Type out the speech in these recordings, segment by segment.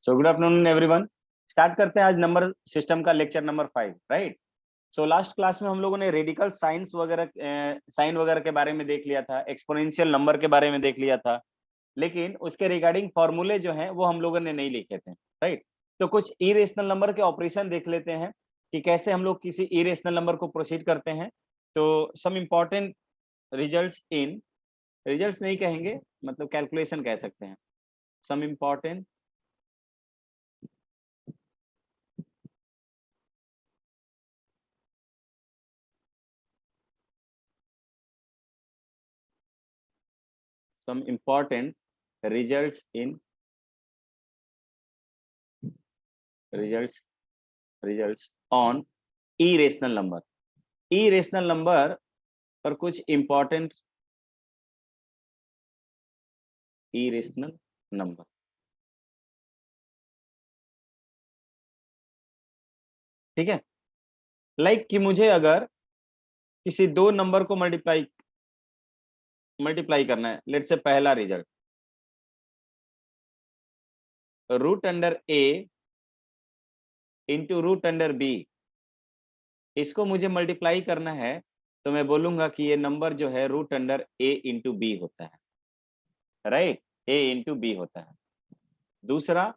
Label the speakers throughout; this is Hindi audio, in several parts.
Speaker 1: So good afternoon everyone. Start करते हैं आज नंबर सिस्टम का lecture number 5, right. So last class में हम लोगों ने रेडिकल साइंस वगैरह साइन वगैरह के बारे में देख लिया था, एक्सपोनेंशियल नंबर के बारे में देख लिया था, लेकिन उसके रिगार्डिंग फॉर्मूले जो हैं वो हम लोगों ने नहीं लिखे थे, राइट। तो कुछ इरेशनल नंबर के ऑपरेशन देख लेते हैं कि कैसे हम लोग किसी इरेशनल नंबर को प्रोसीड करते हैं। तो some important results in, results नहीं कहेंगे, मतलब कैलकुलेशन कह सकते हैं। Some important some important results in results results on irrational number। irrational number पर कुछ important irrational number, ठीक है। लाइक कि मुझे अगर किसी दो नंबर को मल्टीप्लाई करना है, लेट्स से पहला रिजल्ट रूट अंडर ए इंटू रूट अंडर बी, इसको मुझे मल्टीप्लाई करना है, तो मैं बोलूंगा कि ये नंबर जो है रूट अंडर ए इंटू बी होता है, राइट। ए इंटू बी होता है। दूसरा,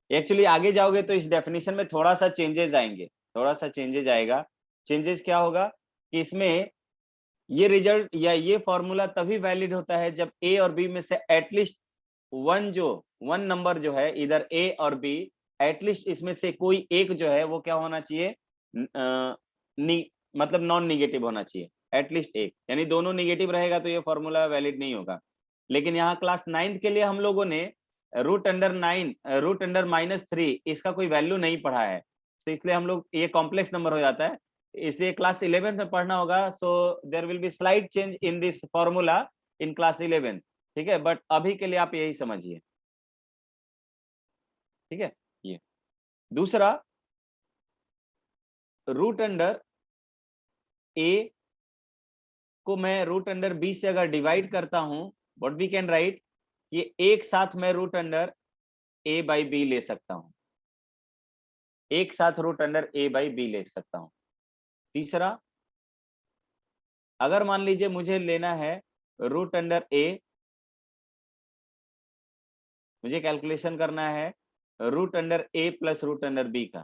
Speaker 1: एक्चुअली आगे जाओगे तो इस डेफिनेशन में थोड़ा सा चेंजेस आएंगे, थोड़ा सा चेंजेस आएगा। चेंजेस क्या होगा कि इसमें ये रिजल्ट या ये फॉर्मूला तभी वैलिड होता है जब ए और बी में से एटलीस्ट वन नंबर जो है, इधर ए और बी, एटलीस्ट इसमें से कोई एक जो है वो क्या होना चाहिए, मतलब नॉन निगेटिव होना चाहिए, एटलीस्ट एक। यानी दोनों निगेटिव रहेगा तो ये फॉर्मूला वैलिड नहीं होगा। लेकिन यहाँ क्लास 9th के लिए हम लोगों ने रूट अंडर -3 इसका कोई वैल्यू नहीं पढ़ा है, तो इसलिए हम लोग, ये कॉम्प्लेक्स नंबर हो जाता है, इसे क्लास 11th में पढ़ना होगा। So there will be slide change in this formula in class 11th, ठीक है। बट अभी के लिए आप यही समझिए, ठीक है। ये दूसरा, रूट अंडर ए को मैं रूट अंडर बी से अगर डिवाइड करता हूं, व्हाट वी कैन राइट, ये एक साथ मैं root under A by B ले सकता हूं, एक साथ root under A by B ले सकता हूं। तीसरा, अगर मान लीजिए मुझे लेना है रूट अंडर ए, मुझे कैलकुलेशन करना है रूट अंडर ए प्लस रूट अंडर बी का,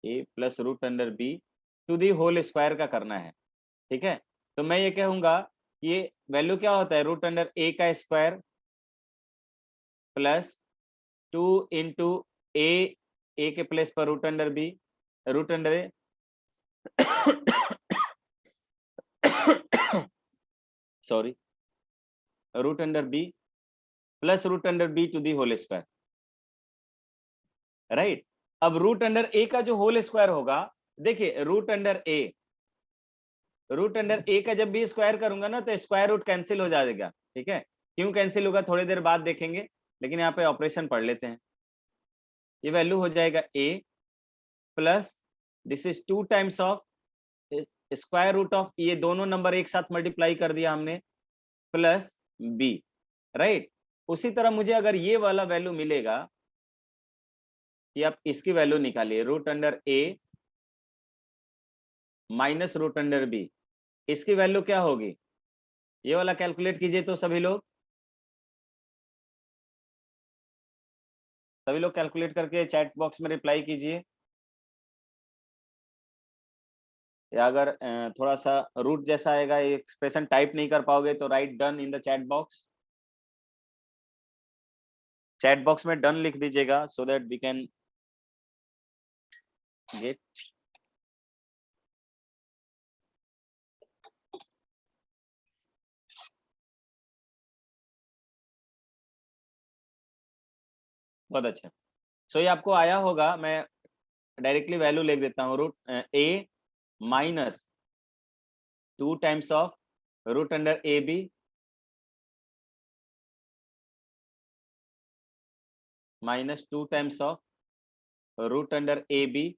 Speaker 1: A plus root under B to the whole square का करना है, ठीक है। तो मैं ये कहूंगा कि ये वैल्यू क्या होता है, रूट अंडर ए का स्क्वायर प्लस 2 इंटू ए के प्लेस पर root under B, root under A sorry, root under B plus root under B to the whole square, right. अब रूट अंडर ए का जो होल स्क्वायर होगा, देखिए रूट अंडर ए का जब भी स्क्वायर करूंगा ना तो स्क्वायर रूट कैंसिल हो जाएगा, ठीक है। क्यों कैंसिल होगा थोड़ी देर बाद देखेंगे, लेकिन यहाँ पे ऑपरेशन पढ़ लेते हैं। ये वैल्यू हो जाएगा A plus this is 2 times of square root of, ये दोनों नंबर एक साथ मल्टीप्लाई कर दिया हमने, प्लस बी, राइट। उसी तरह मुझे अगर ये वाला वैल्यू मिलेगा कि आप इसकी वैल्यू निकालिए, रूट अंडर ए माइनस रूट अंडर बी, इसकी वैल्यू क्या होगी, ये वाला कैलकुलेट कीजिए। तो सभी लोग कैलकुलेट करके चैट बॉक्स में रिप्लाई कीजिए, या अगर थोड़ा सा रूट जैसा आएगा, एक्सप्रेशन टाइप नहीं कर पाओगे तो right done in the chat box, chat box में डन लिख दीजिएगा so that we can get. बहुत अच्छा। सो ये आपको आया होगा, मैं डायरेक्टली वैल्यू लिख देता हूँ, root A minus 2 times of root under A B minus 2 times of root under A B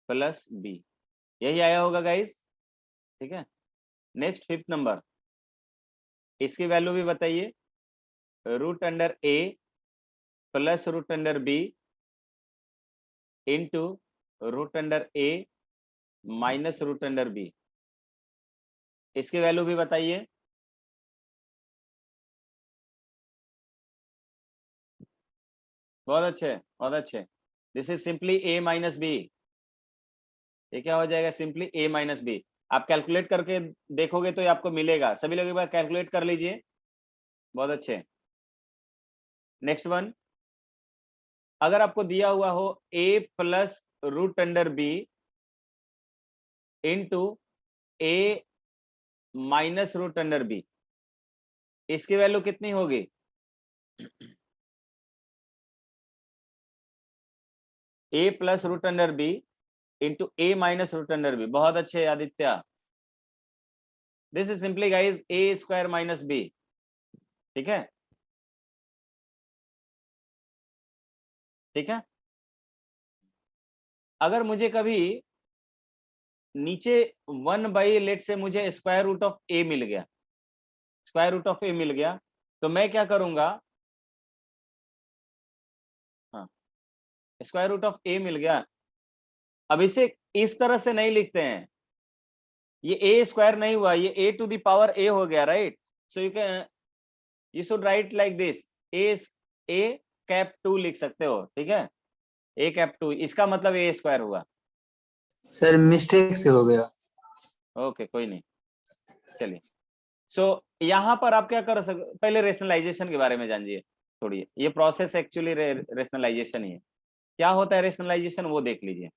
Speaker 1: plus B, यही आया होगा गाइस, ठीक है। नेक्स्ट 5th नंबर, इसकी वैल्यू भी बताइए, रूट अंडर ए plus root under B into root under ए माइनस रूट अंडर बी, इसकी वैल्यू भी बताइए। बहुत अच्छे, बहुत अच्छे। This is simply A minus B. ये क्या हो जाएगा? Simply A minus B. आप कैलकुलेट करके देखोगे तो ये आपको मिलेगा। सभी लोग एक बार कैलकुलेट कर लीजिए। बहुत अच्छे। नेक्स्ट वन, अगर आपको दिया हुआ हो A plus root under B into A minus root under B, इसकी वैल्यू कितनी होगी? A plus root under B into A minus root under B. बहुत अच्छे Aditya. This is simply guys A square minus B. ठीक है, ठीक है। अगर मुझे कभी नीचे 1 लेट से मुझे स्क्वायर रूट ऑफ ए मिल गया, स्क्वायर रूट ऑफ ए मिल गया, तो मैं क्या करूंगा? हाँ, स्क्वायर रूट ऑफ ए मिल गया। अब इसे इस तरह से नहीं लिखते हैं, ये ए स्क्वायर नहीं हुआ, ये ए टू द पावर ए हो गया, right? So you can, you should write like this, A cap 2 लिख सकते हो। ठीक है, ए कैप 2, इसका मतलब ए स्क्वायर हुआ।
Speaker 2: सर मिस्टेक से हो गया।
Speaker 1: ओके, कोई नहीं, चलिए। सो यहाँ पर आप क्या कर सकते, पहले रेशनलाइजेशन के बारे में जानिए थोड़ी। ये प्रोसेस एक्चुअली रेशनलाइजेशन ही है। क्या होता है रेशनलाइजेशन, वो देख लीजिए।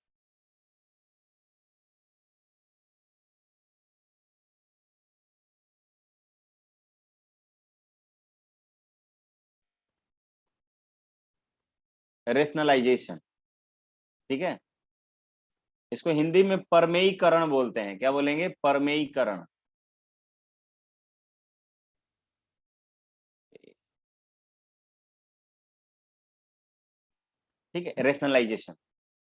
Speaker 1: रेशनलाइजेशन, ठीक है, इसको हिंदी में परमेयीकरण बोलते हैं। क्या बोलेंगे? परमेयीकरण। ठीक है, रेशनलाइजेशन।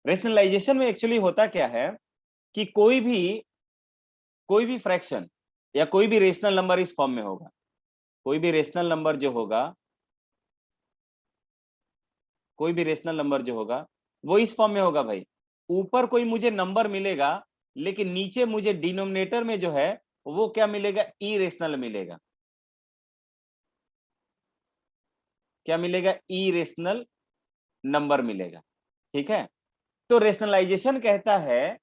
Speaker 1: रेशनलाइजेशन में एक्चुअली होता क्या है कि कोई भी फ्रैक्शन या कोई भी रेशनल नंबर इस फॉर्म में होगा। कोई भी रेशनल नंबर जो होगा, कोई भी रेशनल नंबर जो होगा वो इस फॉर्म में होगा भाई। ऊपर कोई मुझे नंबर मिलेगा, लेकिन नीचे मुझे डिनोमिनेटर में जो है वो क्या मिलेगा? इरेशनल मिलेगा। क्या मिलेगा? इरेशनल नंबर मिलेगा। ठीक है, तो रेशनलाइजेशन कहता है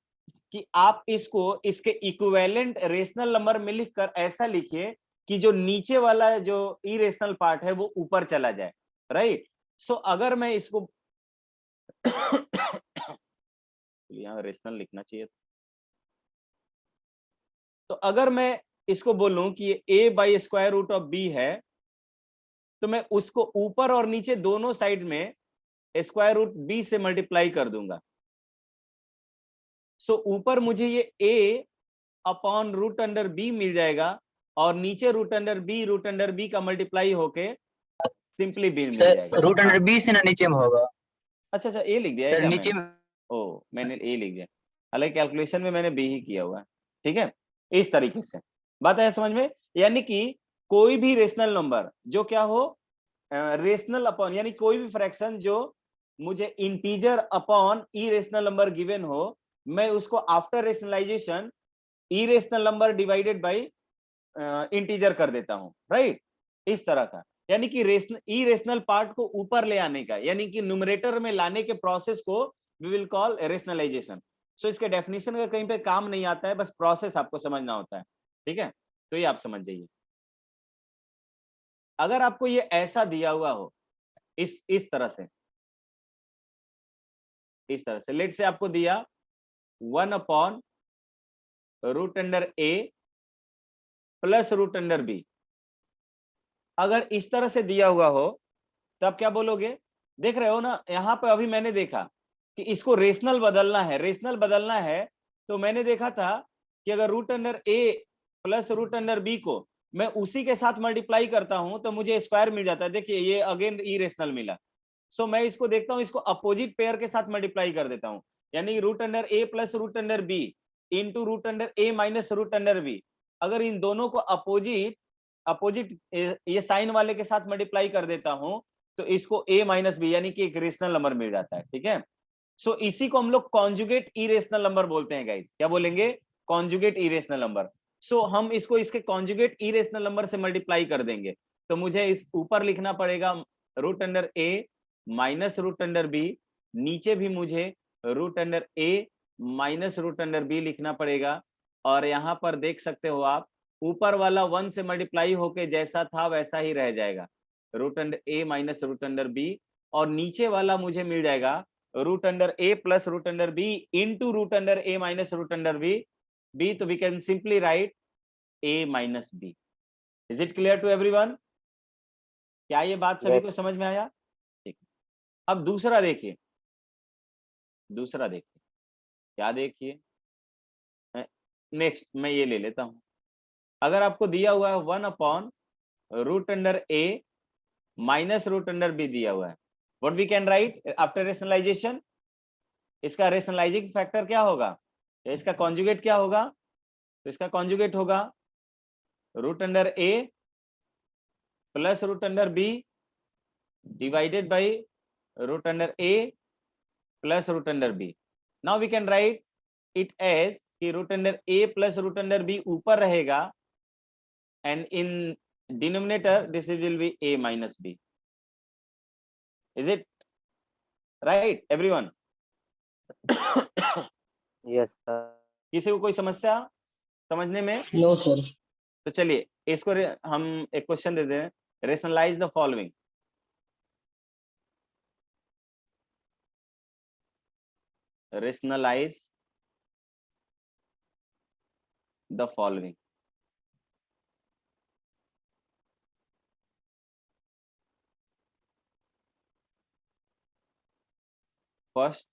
Speaker 1: कि आप इसको इसके इक्विवेलेंट रेशनल नंबर में लिखकर ऐसा लिखिए कि जो नीचे वाला जो इरेशनल पार्ट है वो ऊपर चला जाए, राइट? सो अगर मैं इसको यहाँ रेशनल लिखना चाहिए, तो अगर मैं इसको बोलूं कि A by square root of B है, तो मैं उसको ऊपर और नीचे दोनों साइड में स्क्वायर रूट बी से मल्टीप्लाई कर दूंगा। सो ऊपर मुझे ये A upon root under B मिल जाएगा, और नीचे रूट अंडर बी का मल्टीप्लाई होके सिंपली बी मिल जाएगा।
Speaker 2: रूट अंडर
Speaker 1: हाँ।
Speaker 2: बी से ना नीचे में होगा।
Speaker 1: अच्छा अच्छा, ए लिख दिया है
Speaker 2: सर
Speaker 1: क्या
Speaker 2: नीचे
Speaker 1: मैंने?
Speaker 2: में।
Speaker 1: ओ, मैंने ए लिख दिया, हालांकि कैलकुलेशन में मैंने बी ही किया हुआ है। ठीक है, इस तरीके से बात है समझ में। यानी कि कोई भी रेशनल नंबर जो क्या हो, रेशनल अपॉन, यानी कोई भी फ्रैक्शन जो मुझे integer upon irrational number given हो, मैं उसको after rationalisation irrational number divided by integer कर देता हूं, राइट? इस तरह का, यानी कि इरेशनल पार्ट को ऊपर ले आने का, यानी कि न्यूमरेटर में लाने के प्रोसेस को वी विल कॉल रेशनलाइजेशन। सो इसके डेफिनेशन का कहीं पे काम नहीं आता है, बस प्रोसेस आपको समझना होता है। ठीक है, तो ये आप समझ जाइए। अगर आपको ये ऐसा दिया हुआ हो, इस तरह से, इस तरह से लेट से आपको दिया 1 अपॉन रूट अंडर ए प्लस रूट अंडर बी, अगर इस तरह से दिया हुआ हो तो आप क्या बोलोगे? देख रहे हो ना, यहां पर अभी मैंने देखा कि इसको रेशनल बदलना है, रेशनल बदलना है, तो मैंने देखा था कि अगर रूट अंडर ए प्लस रूट अंडर बी को मैं उसी के साथ मल्टीप्लाई करता हूं तो मुझे स्क्वायर मिल जाता है। देखिए ये अगेन इरेशनल मिला। सो मैं इसको देखता हूं, इसको अपोजिट पेयर के साथ मल्टीप्लाई कर देता हूं, यानी रूट अंडर ए plus root under B into root under ए माइनस रूट अंडर बी। अगर इन दोनों को अपोजिट अपोजिट ये साइन वाले के साथ मल्टीप्लाई कर देता हूं तो इसको a माइनस बी यानी कि एक रेशनल नंबर मिल जाता है, ठीक है। सो इसी को हम लोग कॉन्जुगेट इरेशनल नंबर बोलते हैं गाइस। क्या बोलेंगे? Conjugate irrational number. सो हम इसको इसके कॉन्जुगेट इरेशनल नंबर से मल्टीप्लाई कर देंगे तो मुझे इस ऊपर लिखना पड़ेगा रूट अंडर ए माइनस रूट अंडर बी, नीचे भी मुझे रूट अंडर ए माइनस रूट अंडर बी लिखना पड़ेगा। और यहाँ पर देख सकते हो आप ऊपर वाला 1 से मल्टीप्लाई होके जैसा था वैसा ही रह जाएगा, रूट अंडर ए माइनस रूट अंडर बी। और नीचे वाला मुझे मिल जाएगा रूट अंडर ए plus root under B into root under ए माइनस रूट अंडर बी। तो we can simply write a minus b. Is it clear to everyone? क्या ये बात सभी को समझ में आया? ठीक। अब दूसरा देखिए, दूसरा देखिए क्या देखिए, नेक्स्ट मैं ये ले लेता हूं। अगर आपको दिया हुआ है 1 अपॉन रूट अंडर ए माइनस रूट अंडर बी दिया हुआ है, what we can write after rationalisation? इसका रेशनलाइजिंग फैक्टर क्या होगा, इसका कॉन्जुगेट क्या होगा? तो इसका कॉन्जुगेट होगा root under A plus root under B divided by root under A plus root under B. Now we can write it as कि रूट अंडर ए प्लस रूट अंडर बी ऊपर रहेगा and in denominator this will be a minus b. Is it right everyone?
Speaker 3: Yes sir.
Speaker 1: किसी को कोई समस्या समझने में?
Speaker 2: No sir.
Speaker 1: तो चलिए इसको हम एक क्वेश्चन देते हैं, rationalise the following. Rationalise the following. First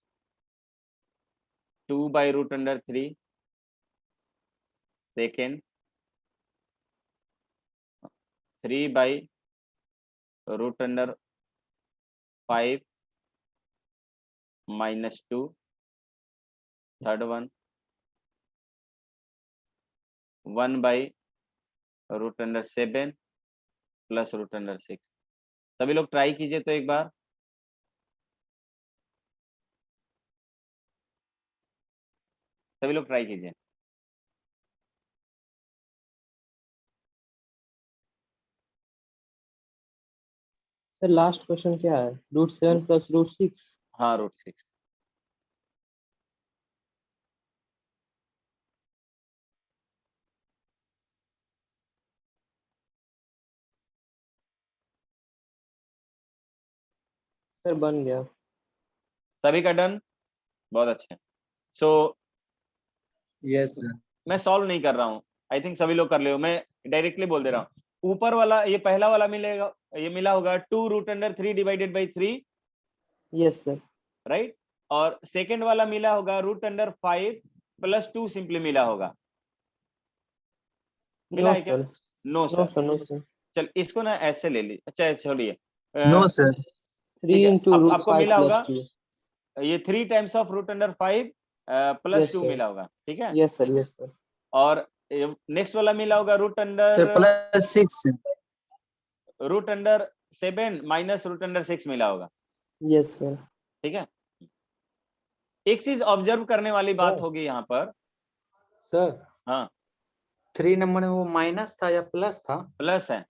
Speaker 1: 2 by root under 3, second 3 by root under 5 minus 2, third one 1 by root under 7 plus root under 6। सभी लोग ट्राई कीजिए तो एक बार। सभी लोग ट्राई कीजिए।
Speaker 3: सर लास्ट क्वेश्चन क्या है? Root 7 plus root 6।
Speaker 1: हाँ रूट 6।
Speaker 3: सर बन गया।
Speaker 1: सभी का डन? बहुत अच्छे। So
Speaker 2: yes sir.
Speaker 1: मैं सॉल्व नहीं कर रहा हूँ, आई थिंक सभी लोग कर ले हो, मैं डायरेक्टली बोल दे रहा हूँ। ऊपर वाला ये पहला वाला मिलेगा, ये मिला होगा 2 root under 3 divided by 3,
Speaker 3: yes sir.
Speaker 1: Right. और सेकेंड वाला मिला होगा रूट अंडर 5 प्लस 2 सिंपली मिला होगा। मिला है क्या? No sir.
Speaker 3: No sir.
Speaker 1: चल इसको ना ऐसे ले ली, अच्छा छोड़िए।
Speaker 2: No sir.
Speaker 3: 3 into root
Speaker 1: आपको
Speaker 3: 5
Speaker 1: मिला
Speaker 3: plus
Speaker 1: होगा
Speaker 3: 2।
Speaker 1: ये 3 times of root under 5 plus
Speaker 3: Yes,
Speaker 1: 2
Speaker 3: sir.
Speaker 1: मिला होगा, ठीक है।
Speaker 3: Yes sir. Yes sir.
Speaker 1: और नेक्स्ट वाला मिला होगा root
Speaker 2: sir
Speaker 1: under
Speaker 2: plus 6।
Speaker 1: Root under 7 minus root under 6 मिला होगा,
Speaker 3: यस सर।
Speaker 1: ठीक है। एक चीज ऑब्जर्व करने वाली बात होगी यहाँ पर।
Speaker 4: सर
Speaker 1: हाँ
Speaker 4: 3 नंबर में वो माइनस था या प्लस था?
Speaker 1: प्लस है।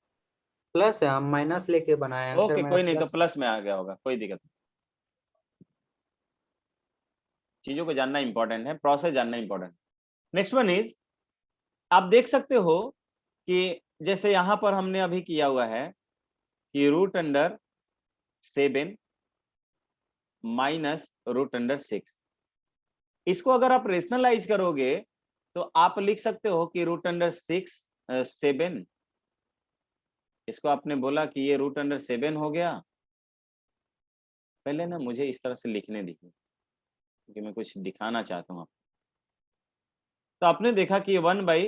Speaker 4: प्लस है, हम माइनस लेके बनाए आंसर
Speaker 1: ओके
Speaker 4: मेरा
Speaker 1: कोई नहीं, तो
Speaker 4: प्लस।
Speaker 1: प्लस में आ गया होगा, कोई दिक्कत नहीं। चीजों को जानना इंपॉर्टेंट है, प्रोसेस जानना इंपॉर्टेंट। नेक्स्ट वन इज, आप देख सकते हो कि जैसे यहां पर हमने अभी किया हुआ है कि root under 7 minus root under 6, इसको अगर आप रेशनलाइज करोगे तो आप लिख सकते हो कि रूट अंडर 7, इसको आपने बोला कि ये रूट अंडर 7 हो गया। पहले ना मुझे इस तरह से लिखने दीजिए क्योंकि मैं कुछ दिखाना चाहता हूँ आपको। तो आपने देखा कि 1 by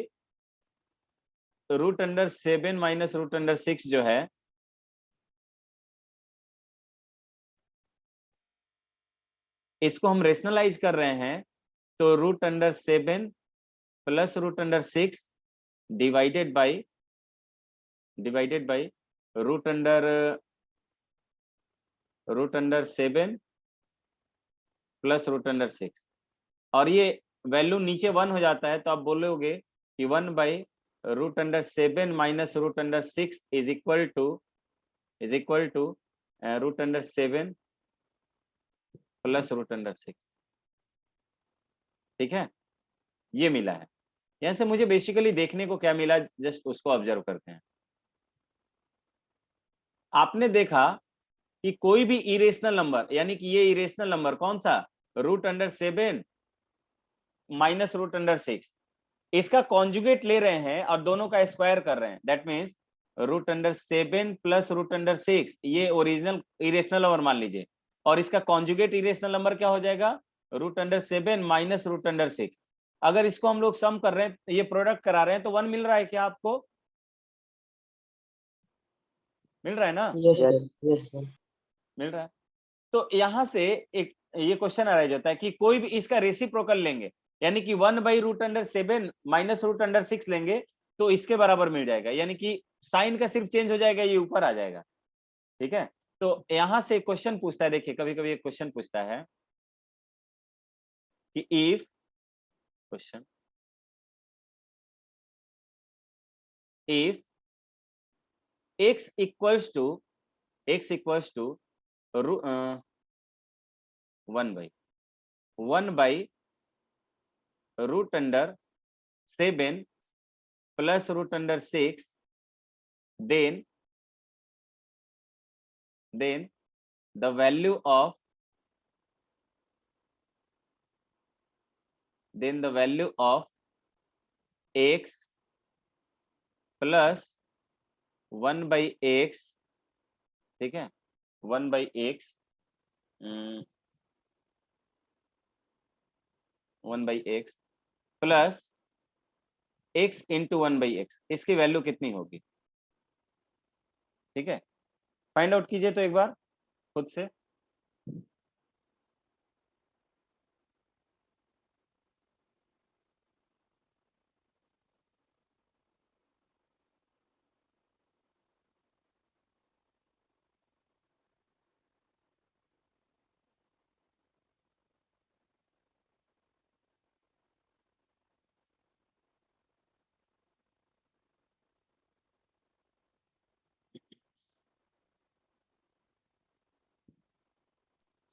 Speaker 1: root under 7 minus root under 6 जो है इसको हम रेशनलाइज कर रहे हैं तो root under 7 plus root under 6 divided by divided by root under 7 plus root under 6, और ये वैल्यू नीचे 1 हो जाता है तो आप बोलोगे कि 1 by root under 7 minus root under 6 is equal to root under 7 plus root under 6। ठीक है, ये मिला है। यहाँ से मुझे बेसिकली देखने को क्या मिला, जस्ट उसको ऑब्जर्व करते हैं। आपने देखा कि कोई भी इरेशनल नंबर, यानी कि ये इरेशनल नंबर कौन सा, root under 7 minus root under 6, इसका कॉन्जुगेट ले रहे हैं और दोनों का स्क्वायर कर रहे हैं, that means root under 7 plus root under 6, ये ओरिजिनल इरेशनल नंबर मान लीजिए, और इसका कॉन्जुगेट इरेशनल नंबर क्या हो जाएगा, root under 7 minus root under 6। अगर इसको हम लोग सम कर रहे हैं, ये प्रोडक्ट करा रहे हैं, तो 1 मिल रहा है क्या आपको, मिल रहा है ना,
Speaker 3: Yes, sir. Yes, sir.
Speaker 1: मिल रहा है। तो यहां से एक ये क्वेश्चन अराइज होता है कि कोई भी इसका रेसिप्रोकल लेंगे, यानी कि 1 by root under 7 minus root under 6 लेंगे तो इसके बराबर मिल जाएगा, यानी कि साइन का सिर्फ चेंज हो जाएगा, ये ऊपर आ जाएगा। ठीक है, तो यहां से क्वेश्चन पूछता है, देखिए कभी कभी एक क्वेश्चन पूछता है कि if question if x equals to 1 by root under 7 plus root under 6, then the value of x plus 1 by x, ठीक है, 1 by x 1 by x plus x into 1 by x, इसकी वैल्यू कितनी होगी। ठीक है, फाइंड आउट कीजिए तो एक बार खुद से।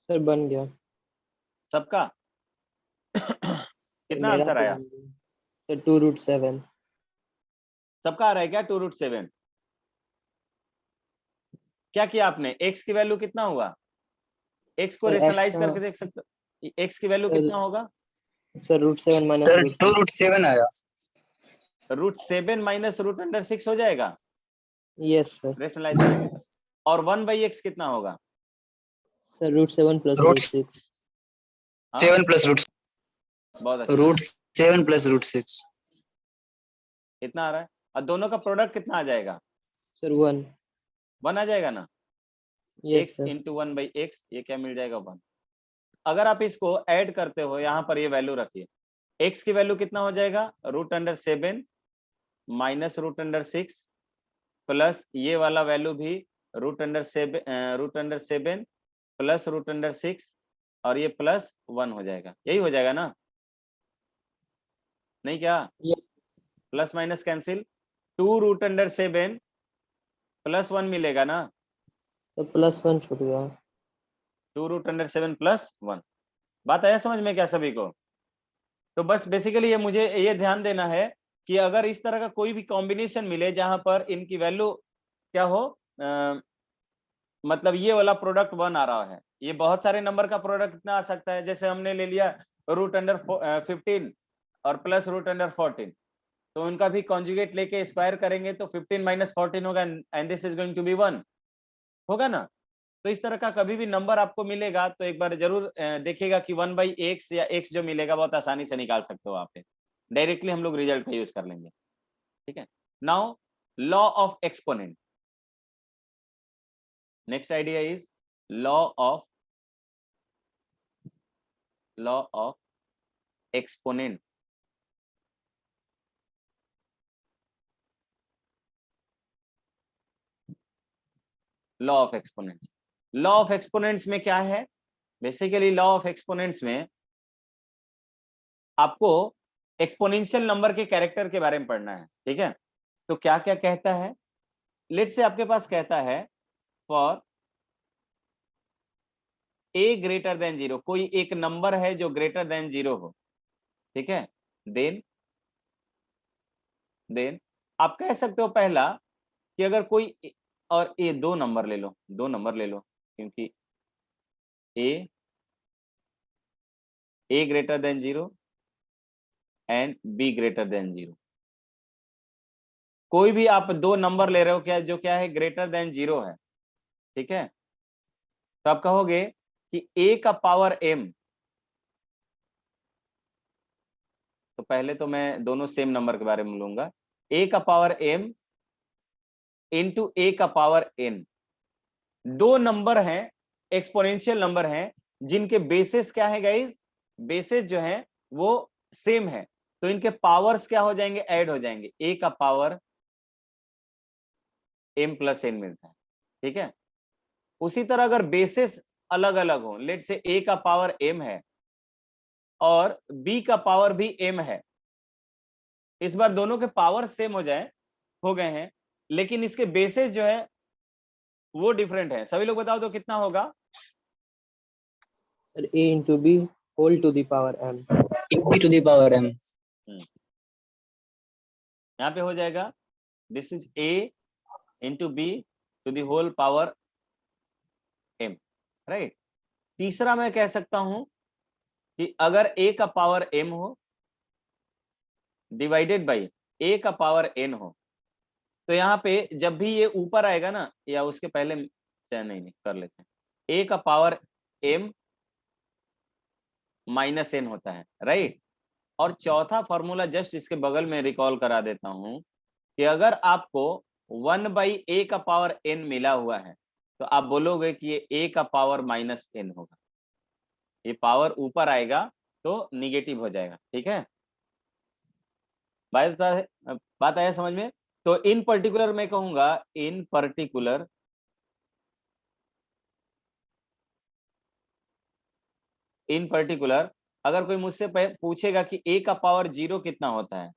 Speaker 3: सर बन गया।
Speaker 1: सबका
Speaker 3: सर
Speaker 1: कितना
Speaker 3: मेरा
Speaker 1: आंसर
Speaker 3: तो
Speaker 1: आया,
Speaker 3: बन गया। सर 2√7।
Speaker 1: सबका आ रहा है क्या 2√7। क्या किया आपने, x की वैल्यू कितना हुआ, x को
Speaker 3: सर x
Speaker 1: रेशनलाइज
Speaker 3: का
Speaker 1: करके देख सकते हो, x की वैल्यू कितना होगा,
Speaker 3: सर √7 माइनस
Speaker 2: सर
Speaker 3: √6।
Speaker 2: 2√7 आया।
Speaker 1: रूट 7 माइनस रूट अंडर 6 हो जाएगा
Speaker 3: यस सर।
Speaker 1: रेशनलाइज करेंगे तो। और 1 बाई x कितना होगा,
Speaker 3: सर √7 प्लस
Speaker 2: रूट
Speaker 3: √6।
Speaker 1: हाँ
Speaker 2: 7 प्लस
Speaker 1: बहुत अच्छा,
Speaker 2: रूट 7 प्लस √6।
Speaker 1: कितना आ रहा है, और दोनों का प्रोडक्ट कितना आ जाएगा,
Speaker 3: सर 1।
Speaker 1: 1 आ जाएगा ना,
Speaker 3: yes
Speaker 1: x
Speaker 3: sir.
Speaker 1: Into 1 by x, ये क्या मिल जाएगा 1। अगर आप इसको ऐड करते हो, यहाँ पर ये वैल्यू रखिए, x की वैल्यू कितना हो जाएगा, root under 7 minus root under 6 plus ये वाला वैल्यू भी root under 7 plus root under 6, और ये प्लस 1 हो जाएगा, यही हो जाएगा ना, नहीं क्या,
Speaker 3: ये-
Speaker 1: plus minus cancel, 2 root under 7 plus 1 मिलेगा ना,
Speaker 3: सर +1 छूट गया।
Speaker 1: 2 रूट अंडर 7 प्लस 1। बात आया समझ में क्या सभी को। तो बस बेसिकली ये मुझे ये ध्यान देना है कि अगर इस तरह का कोई भी कॉम्बिनेशन मिले जहां पर इनकी वैल्यू क्या हो, मतलब ये वाला प्रोडक्ट 1 आ रहा है, ये बहुत सारे नंबर का प्रोडक्ट कितना आ सकता है, जैसे हमने ले लिया रूट अंडर 15 और प्लस रूट अंडर 14, तो उनका भी कॉन्जुगेट लेके स्क्वायर करेंगे तो 15 माइनस 14 होगा, and this is going to be 1 होगा ना। तो इस तरह का कभी भी नंबर आपको मिलेगा तो एक बार जरूर देखिएगा कि 1 बाई एक्स या एक्स जो मिलेगा बहुत आसानी से निकाल सकते हो आप, डायरेक्टली हम लोग रिजल्ट का यूज कर लेंगे। ठीक है, now law of exponent, next idea is law of exponent. Law of exponents. Law of exponents में क्या है? बेसिकली लॉ ऑफ एक्सपोनेंट्स में आपको एक्सपोनेंशियल नंबर के कैरेक्टर के बारे में पढ़ना है, ठीक है? तो क्या क्या कहता है? लेट्स से आपके पास कहता है फॉर ए ग्रेटर देन 0, कोई एक नंबर है जो ग्रेटर देन 0 हो, ठीक है? देन आप कह सकते हो पहला कि अगर कोई और ए दो नंबर ले लो, क्योंकि a greater than 0 and b greater than 0। कोई भी आप दो नंबर ले रहे हो क्या, जो क्या है ग्रेटर देन 0 है, ठीक है? तो आप कहोगे कि a का पावर m, तो पहले तो मैं दोनों सेम नंबर के बारे में लूंगा, a का पावर m इंटू a का पावर n। दो नंबर हैं, एक्सपोनेंशियल नंबर हैं, जिनके बेसिस क्या है गाइस? बेसिस जो है वो सेम है, तो इनके पावर्स क्या हो जाएंगे? ऐड हो जाएंगे, a का पावर m प्लस n मिलता है, ठीक है? उसी तरह अगर बेसिस अलग अलग हो, लेट से a का पावर m है और b का पावर भी m है, इस बार दोनों के पावर सेम हो गए हैं, लेकिन इसके बेसिस जो है वो डिफरेंट है। सभी लोग बताओ तो कितना होगा?
Speaker 3: Sir a into b whole to the power m।
Speaker 2: e to the power m।
Speaker 1: यहाँ पे हो जाएगा this is a into B to the whole power m, right? तीसरा मैं कह सकता हूं कि अगर a का पावर m हो डिवाइडेड बाई a का पावर n हो, तो यहाँ पे जब भी ये ऊपर आएगा ना, या उसके पहले नहीं कर लेते हैं, a का पावर m माइनस n होता है, राइट? और चौथा फॉर्मूला जस्ट इसके बगल में रिकॉल करा देता हूं कि अगर आपको 1/a का पावर n मिला हुआ है, तो आप बोलोगे कि ये a का पावर माइनस n होगा। ये पावर ऊपर आएगा तो निगेटिव हो जाएगा, ठीक है? बात आया समझ में? तो इन पर्टिकुलर मैं कहूंगा, इन पर्टिकुलर अगर कोई मुझसे पूछेगा कि a का पावर 0 कितना होता है,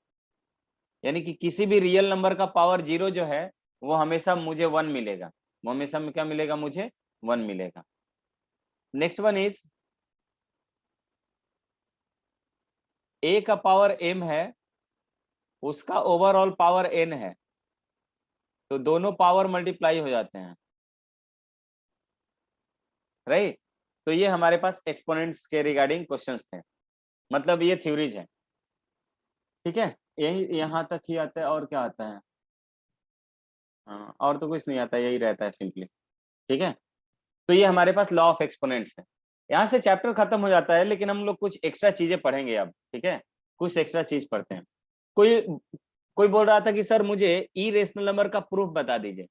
Speaker 1: यानी कि किसी भी रियल नंबर का पावर 0 जो है वो हमेशा मुझे 1 मिलेगा, वो हमेशा में क्या मिलेगा? मुझे 1 मिलेगा। नेक्स्ट वन इज a का पावर m है, उसका ओवरऑल पावर n है, तो दोनों पावर मल्टीप्लाई हो जाते हैं, राइट? तो ये हमारे पास एक्सपोनेंट्स के रिगार्डिंग क्वेश्चंस थे, मतलब ये थ्योरीज है, ठीक है? यही यहाँ तक ही आता है, और क्या आता है? हाँ, और तो कुछ नहीं आता, यही रहता है सिंपली, ठीक है? तो ये हमारे पास लॉ ऑफ एक्सपोनेंट्स है। यहाँ से चैप्टर खत्म हो जाता है, लेकिन हम लोग कुछ एक्स्ट्रा चीजें पढ़ेंगे अब, ठीक है? कुछ एक्स्ट्रा चीज पढ़ते हैं। कोई बोल रहा था कि सर मुझे इरेशनल नंबर का प्रूफ बता दीजिए।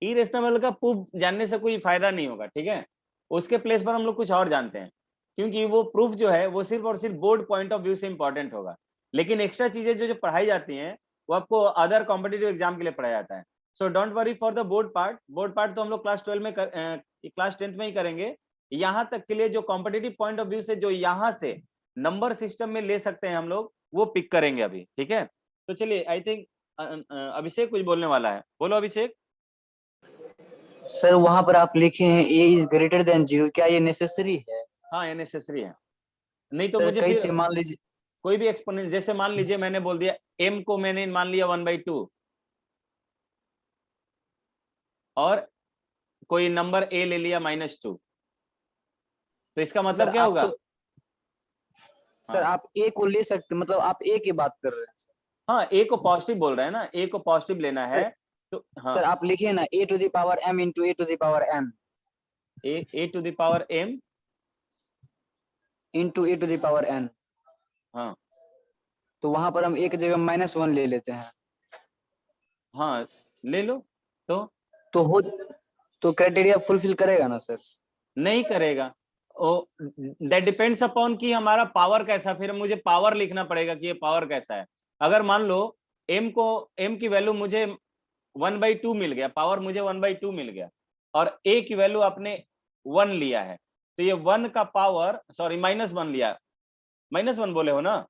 Speaker 1: इरेशनल नंबर का प्रूफ जानने से कोई फायदा नहीं होगा, ठीक है? उसके प्लेस पर हम लोग कुछ और जानते हैं, क्योंकि वो प्रूफ जो है वो सिर्फ और सिर्फ बोर्ड पॉइंट ऑफ व्यू से इंपॉर्टेंट होगा, लेकिन एक्स्ट्रा चीजें जो पढ़ाई जाती हैं वो आपको अदर कॉम्पिटिटिव एग्जाम के लिए पढ़ाया जाता है। So don't worry for the board part तो हम लोग क्लास 12 में क्लास 10th में ही करेंगे। यहाँ तक के लिए जो कॉम्पिटिटिव पॉइंट ऑफ व्यू से जो यहाँ से नंबर सिस्टम में ले सकते हैं हम लोग, वो पिक करेंगे अभी, ठीक है? तो चलिए, आई थिंक अभिषेक कुछ बोलने वाला है, बोलो अभिषेक।
Speaker 2: सर वहां पर आप लिखे हैं a इज ग्रेटर देन 0, क्या ये नेसेसरी है?
Speaker 1: हाँ, ये नेसेसरी है, नहीं तो
Speaker 2: सर
Speaker 1: मुझे
Speaker 2: कैसे?
Speaker 1: फिर
Speaker 2: मान लीजिए
Speaker 1: कोई भी एक्सपोनेंट, जैसे मान लीजिए मैंने बोल दिया m को मैंने मान लिया 1/2 और कोई नंबर a ले लिया -2, तो इसका मतलब
Speaker 2: सर
Speaker 1: क्या होगा?
Speaker 2: सर आप a को ले सकते, मतलब आप a की बात कर रहे हैं सर?
Speaker 1: हाँ, a को पॉजिटिव बोल रहे हैं ना, a को पॉजिटिव लेना है, तो हाँ
Speaker 2: सर आप लिखिए ना a to the power m into a to the power m
Speaker 1: a to the power m
Speaker 2: into a to the power n।
Speaker 1: हाँ
Speaker 2: तो वहां पर हम एक जगह -1 ले लेते हैं,
Speaker 1: हाँ ले लो,
Speaker 2: तो क्राइटेरिया फुलफिल करेगा ना सर?
Speaker 1: नहीं करेगा, दैट डिपेंड्स अपॉन कि हमारा पावर कैसा, फिर मुझे पावर लिखना पड़ेगा कि ये पावर कैसा है। अगर मान लो m की वैल्यू मुझे 1/2 मिल गया, पावर मुझे 1/2 मिल गया, और a की वैल्यू आपने 1 लिया है, तो ये 1 का पावर -1 लिया, -1 बोले हो ना?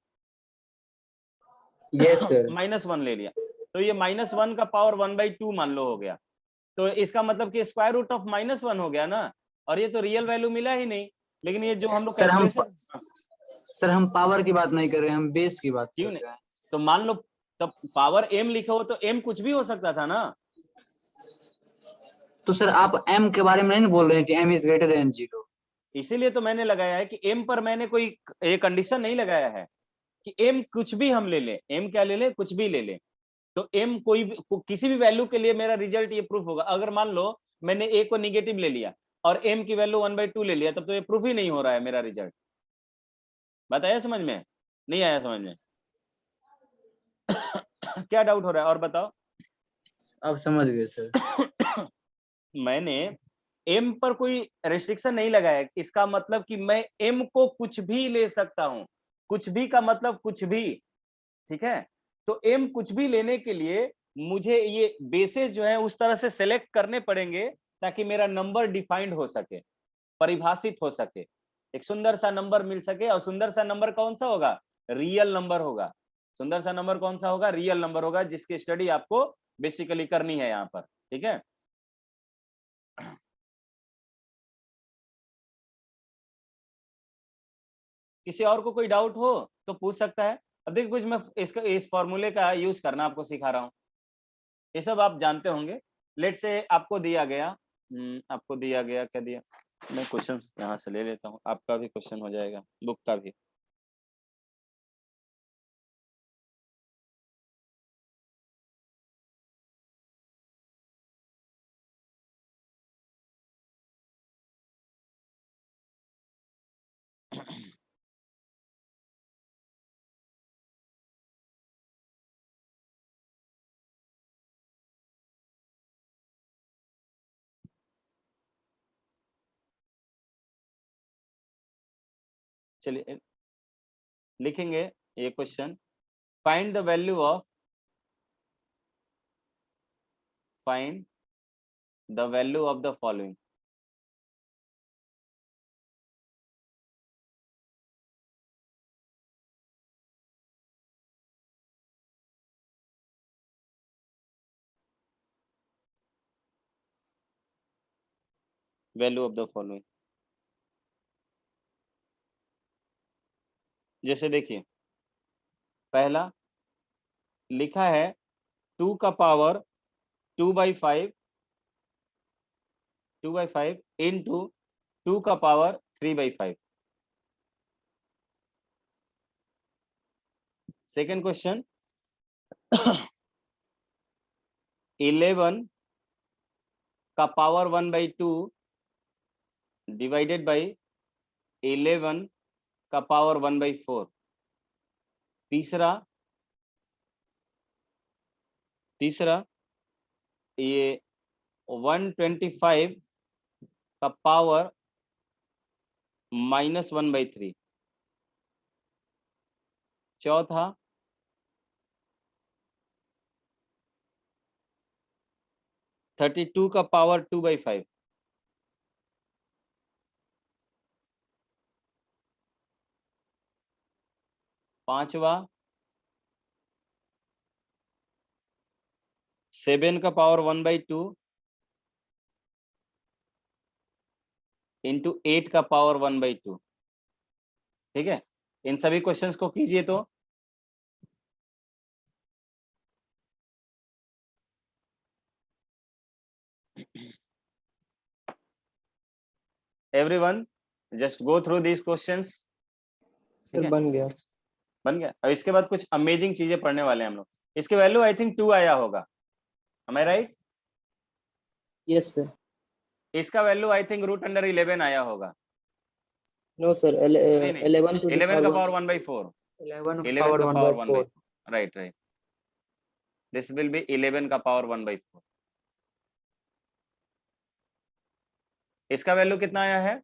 Speaker 2: Yes sir.
Speaker 1: -1 ले लिया, तो ये -1 का पावर 1/2 मान लो हो गया, तो इसका मतलब कि स्क्वायर रूट ऑफ -1 हो गया ना, और ये तो रियल वैल्यू मिला ही नहीं, लेकिन ये जो हम लोग
Speaker 2: सर हम
Speaker 1: कैलकुलेशन,
Speaker 2: सर हम पावर की बात नहीं कर रहे हैं, हम बेस की बात कर
Speaker 1: क्यों
Speaker 2: रहे
Speaker 1: नहीं?
Speaker 2: हैं।
Speaker 1: तो मान लो तब पावर m लिखे हो तो m कुछ भी हो सकता था ना।
Speaker 2: तो सर आप m के बारे में नहीं बोल रहे हैं कि m इज ग्रेटर देन 0।
Speaker 1: इसीलिए तो मैंने लगाया है कि m पर मैंने कोई एक कंडीशन नहीं लगाया है कि m कुछ भी हम ले लें, m क्या ले लें, कुछ भी ले लें, तो m कोई भी किसी भी वैल्यू के लिए मेरा रिजल्ट ये प्रूफ होगा। अगर मान लो मैंने a को निगेटिव ले लिया और m की वैल्यू 1/2 ले लिया, तब तो ये प्रूफ ही नहीं हो रहा है मेरा रिजल्ट। बात आया समझ में? नहीं आया समझ में? क्या डाउट हो रहा है और बताओ?
Speaker 2: अब समझ गए सर।
Speaker 1: मैंने m पर कोई रेस्ट्रिक्शन नहीं लगाया, इसका मतलब कि मैं m को कुछ भी ले सकता हूं, कुछ भी का मतलब कुछ भी, ठीक है? तो m कुछ भी लेने के लिए मुझे ये बेसिस जो है उस तरह से सेलेक्ट करने पड़ेंगे ताकि मेरा नंबर डिफाइंड हो सके, परिभाषित हो सके, एक सुंदर सा नंबर मिल सके। और सुंदर सा नंबर कौन सा होगा? रियल नंबर होगा। सुंदर सा नंबर कौन सा होगा? रियल नंबर होगा, जिसकी स्टडी आपको बेसिकली करनी है यहाँ पर, ठीक है? किसी और को कोई डाउट हो तो पूछ सकता है। अब देखिए कुछ मैं इस फॉर्मूले का यूज करना आपको सिखा रहा हूँ, ये सब आप जानते होंगे। लेट से आपको दिया गया, आपको दिया गया, क्या दिया, मैं क्वेश्चंस यहाँ से ले लेता हूँ, आपका भी क्वेश्चन हो जाएगा, बुक का भी। चलिए लिखेंगे ये question, find the value of, find the value of the following. Value of the following, जैसे देखिए पहला लिखा है 2 का पावर 2/5, 2/5 इंटू 2 का पावर 3/5। सेकेंड क्वेश्चन 11 का पावर 1/2 डिवाइडेड बाई 11 का पावर 1/4। तीसरा ये 125 का पावर -1/3। चौथा 32 का पावर 2/5। पांचवा 7 का पावर 1/2 इंटू 8 का पावर 1/2। ठीक है, इन सभी क्वेश्चंस को कीजिए तो everyone just go through these questions.
Speaker 3: Sir बन गया।
Speaker 1: बन गया। अब इसके बाद कुछ अमेजिंग चीजें पढ़ने वाले हैं हम लोग। इसके वैल्यू आई थिंक 2 आया होगा, am I right?
Speaker 3: Yes sir.
Speaker 1: इसका वैल्यू आई थिंक √11 आया होगा।
Speaker 3: नो सर,
Speaker 1: नहीं नहीं,
Speaker 3: 11 to the
Speaker 1: 11 का
Speaker 3: power
Speaker 1: पावर 1/4,
Speaker 4: 11
Speaker 1: 11 का power
Speaker 4: 1/4।
Speaker 1: 1/4, right right, this will be 11 का पावर 1/4। इसका वैल्यू कितना आया है?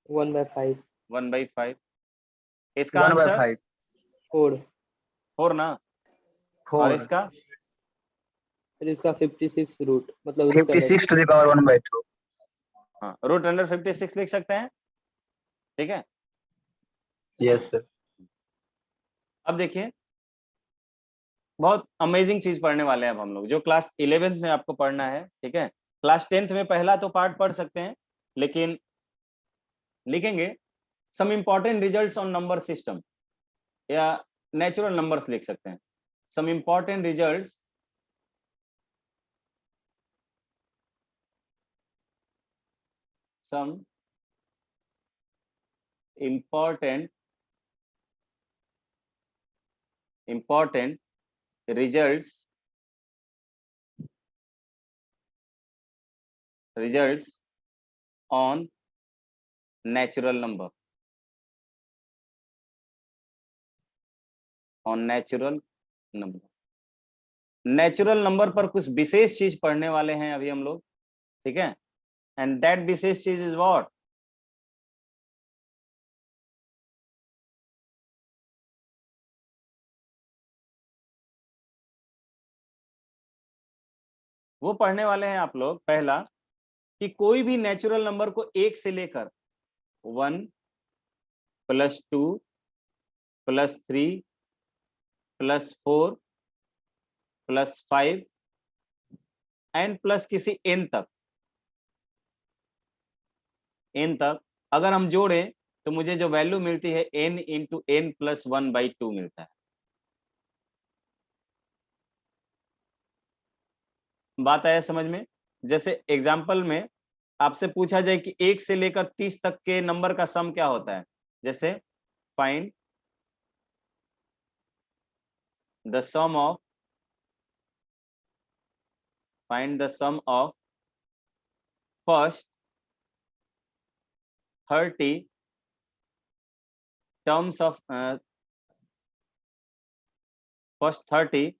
Speaker 3: 1/5।
Speaker 1: 1/5। इसका
Speaker 2: 1/5
Speaker 1: आंसर
Speaker 3: 4।
Speaker 1: 4 ना, और
Speaker 2: 4
Speaker 1: इसका
Speaker 3: फिर इसका 56 रूट, मतलब रूट
Speaker 2: 56 to the power 1/2।
Speaker 1: हाँ, रूट अंडर 56 लिख सकते हैं, ठीक है।
Speaker 2: Yes sir.
Speaker 1: अब देखिए, बहुत अमेजिंग चीज पढ़ने वाले हैं अब हम लोग, जो क्लास 11th में आपको पढ़ना है, ठीक है। क्लास 10th में पहला तो पार्ट पढ़ सकते हैं, लेकिन लिखेंगे some important results on number system, या नेचुरल नंबर्स लिख सकते हैं। सम इंपॉर्टेंट रिजल्ट्स some important results on natural number, नेचुरल नंबर पर कुछ विशेष चीज पढ़ने वाले हैं अभी हम लोग, ठीक है। एंड दैट विशेष चीज इज व्हाट, वो पढ़ने वाले हैं आप लोग पहला, कि कोई भी नेचुरल नंबर को 1 से लेकर 1 + 2 + 3 + 4 + 5 एंड प्लस किसी n तक अगर हम जोड़े तो मुझे जो वैल्यू मिलती है n × n + 1/2 मिलता है। बात आया समझ में? जैसे एग्जाम्पल में आपसे पूछा जाए कि 1 से लेकर 30 तक के नंबर का सम क्या होता है, जैसे find the sum of first 30 terms of first 30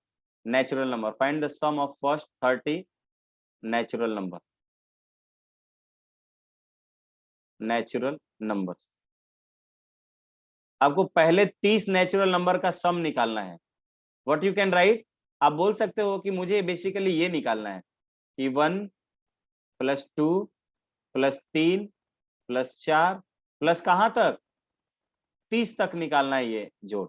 Speaker 1: natural number, find the sum of first 30 natural numbers. आपको पहले 30 नेचुरल नंबर का सम निकालना है। व्हाट यू कैन राइट, आप बोल सकते हो कि मुझे बेसिकली ये निकालना है कि 1 + 2 + 3 + 4 प्लस कहां तक, 30 तक निकालना है ये जोड़।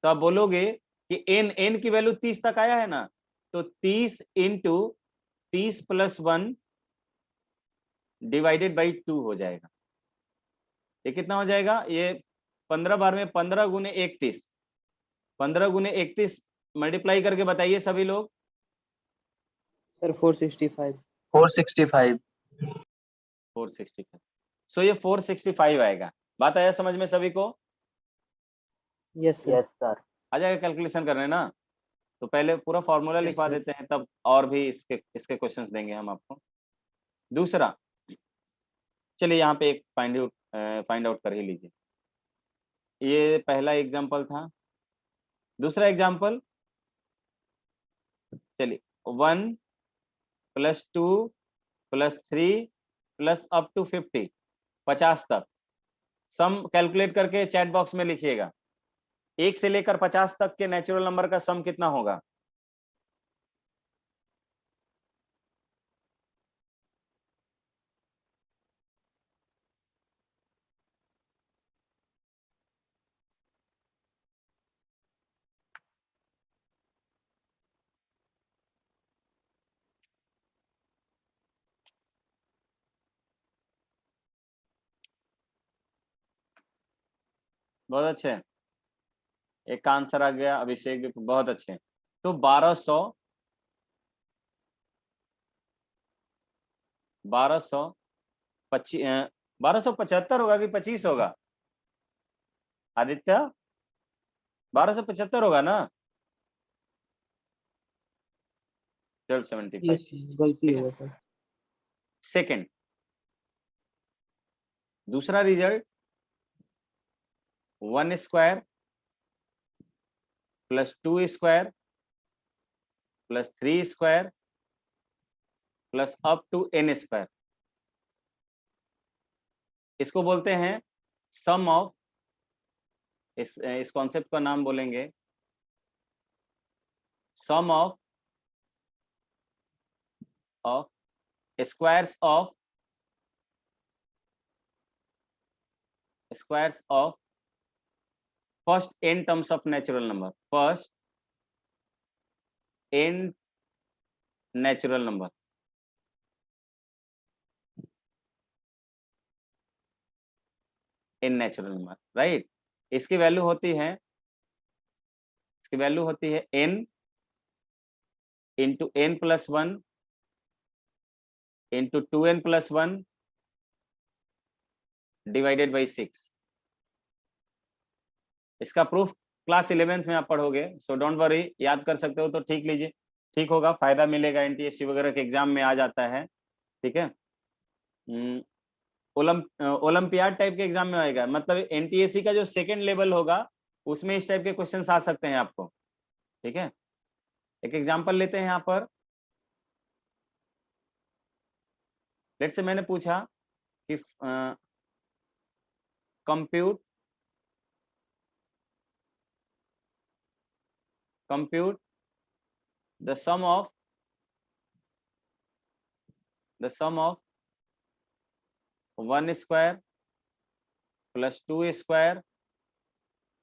Speaker 1: तो आप बोलोगे कि n की वैल्यू 30 तक आया है ना, तो 30 × 30 + 1 / 2 हो जाएगा। ये कितना हो जाएगा, ये 15 बार में 15 × 31, 15 × 31 मल्टीप्लाई करके बताइए सभी लोग।
Speaker 3: सर 465।
Speaker 2: 465।
Speaker 1: 465, सो ये 465 आएगा। बात आया समझ में सभी को?
Speaker 3: Yes sir.
Speaker 2: Yes sir.
Speaker 1: आ जाएगा कैलकुलेशन करने ना, तो पहले पूरा फॉर्मूला
Speaker 3: Yes,
Speaker 1: लिखवा
Speaker 3: sir.
Speaker 1: देते हैं, तब और भी इसके क्वेश्चंस देंगे हम आपको। दूसरा, चलिए यहाँ पे एक फाइंड आउट कर ही लीजिए। ये पहला एग्जांपल था। दूसरा एग्जांपल, चलिए 1 + 2 + 3 + अप टू 50, 50 तक सम कैलकुलेट करके चैट बॉक्स में लिखिएगा। 1 से लेकर 50 तक के नेचुरल नंबर का सम कितना होगा? बहुत अच्छे, एक का आंसर आ गया, अभिषेक भी बहुत अच्छे। तो 1275 होगा कि 25 होगा? आदित्य 1275 होगा ना? 1275।
Speaker 3: यस गलती
Speaker 1: ठीक है।
Speaker 3: होगा सर।
Speaker 1: सेकंड, दूसरा रिजल्ट 1² + 2² + 3² + अप टू n², इसको बोलते हैं सम ऑफ, इस कॉन्सेप्ट का नाम बोलेंगे sum of squares of squares of first n terms of natural number, first n natural number, n natural number, right. इसकी वैल्यू होती है, इसकी वैल्यू होती है n into n plus one into 2n plus one divided by 6। इसका प्रूफ क्लास 11th में आप पढ़ोगे, सो डोंट वरी, याद कर सकते हो तो ठीक लीजिए, ठीक होगा, फायदा मिलेगा, एनटीएससी वगैरह के एग्जाम में आ जाता है, ठीक है। ओलंपियाड टाइप के एग्जाम में आएगा, मतलब एनटीएससी का जो सेकंड लेवल होगा उसमें इस टाइप के क्वेश्चंस आ सकते हैं आपको, ठीक है। एक एग्जांपल लेते हैं यहाँ पर, लेट से मैंने पूछा कि compute the sum of one square plus two square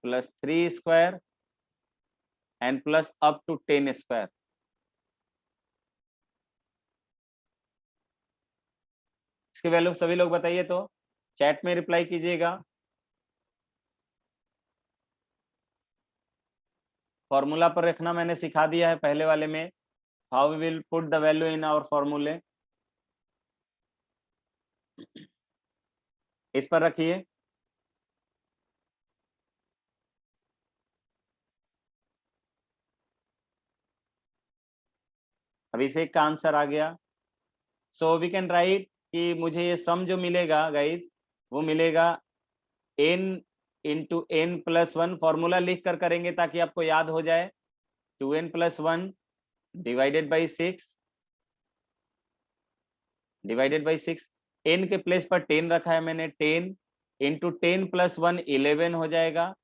Speaker 1: plus three square and plus up to 10 square. इसकी वैल्यू सभी लोग बताइए, तो चैट में रिप्लाई कीजिएगा। फॉर्मूला पर रखना मैंने सिखा दिया है पहले वाले में, how we will put the value in our फॉर्मूले, इस पर रखिए। अभिषेक का आंसर आ गया। सो वी कैन राइट कि मुझे ये सम जो मिलेगा गाइस, वो मिलेगा n into n plus one, formula लिख कर करेंगे ताकि आपको याद हो जाए, 2n plus one divided by 6 divided by 6। n के प्लेस पर 10 रखा है मैंने, 10 इंटू 10 प्लस वन 11 हो जाएगा,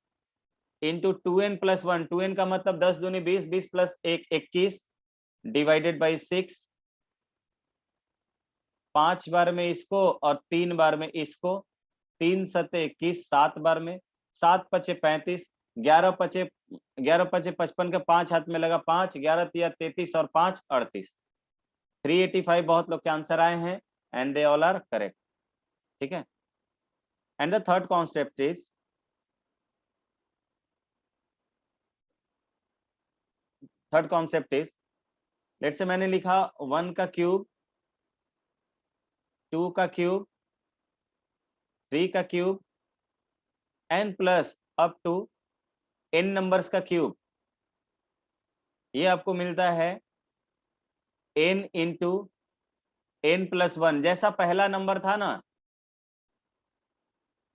Speaker 1: into 2n plus one, 2n का मतलब 10 दूनी 20, 20 प्लस 1 21 डिवाइडेड बाई 6। 5 बार में इसको और 3 बार में इसको, 3 सते 21, 7 बार में, 7 पचे 35, 11 पचे 55 का 5 हाथ में लगा 5, 11 तिया 33 और 5 38, 385 बहुत लोग के आंसर आए हैं and they all are correct, ठीक है। And the third concept is, let's say मैंने लिखा 1 का क्यूब, 2 का क्यूब, 3 का cube n plus up to n numbers का क्यूब। ये आपको मिलता है n into n plus one, जैसा पहला नंबर था ना,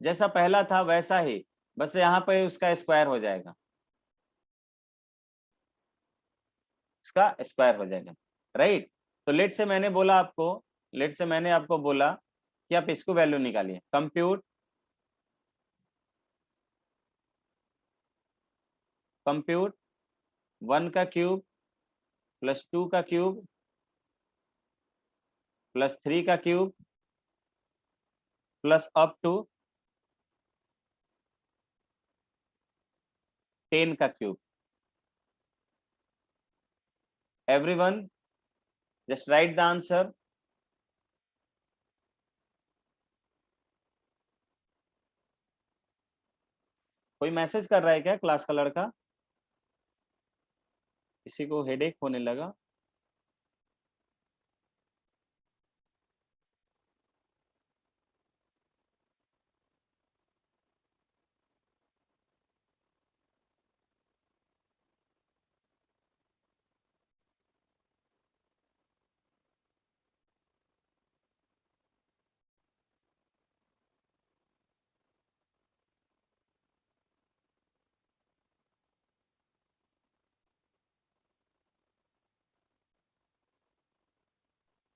Speaker 1: जैसा पहला था वैसा ही, बस यहाँ पे उसका स्क्वायर हो जाएगा, इसका स्क्वायर हो जाएगा, राइट। तो लेट से मैंने बोला आपको, लेट से मैंने आपको बोला कि आप इसको वैल्यू निकालिए, कंप्यूट 1 का क्यूब प्लस 2 का क्यूब प्लस 3 का क्यूब प्लस अप टू 10 का cube. Everyone just right the answer. कोई मैसेज कर रहा है क्या क्लास का लड़का? किसी को हेडेक होने लगा?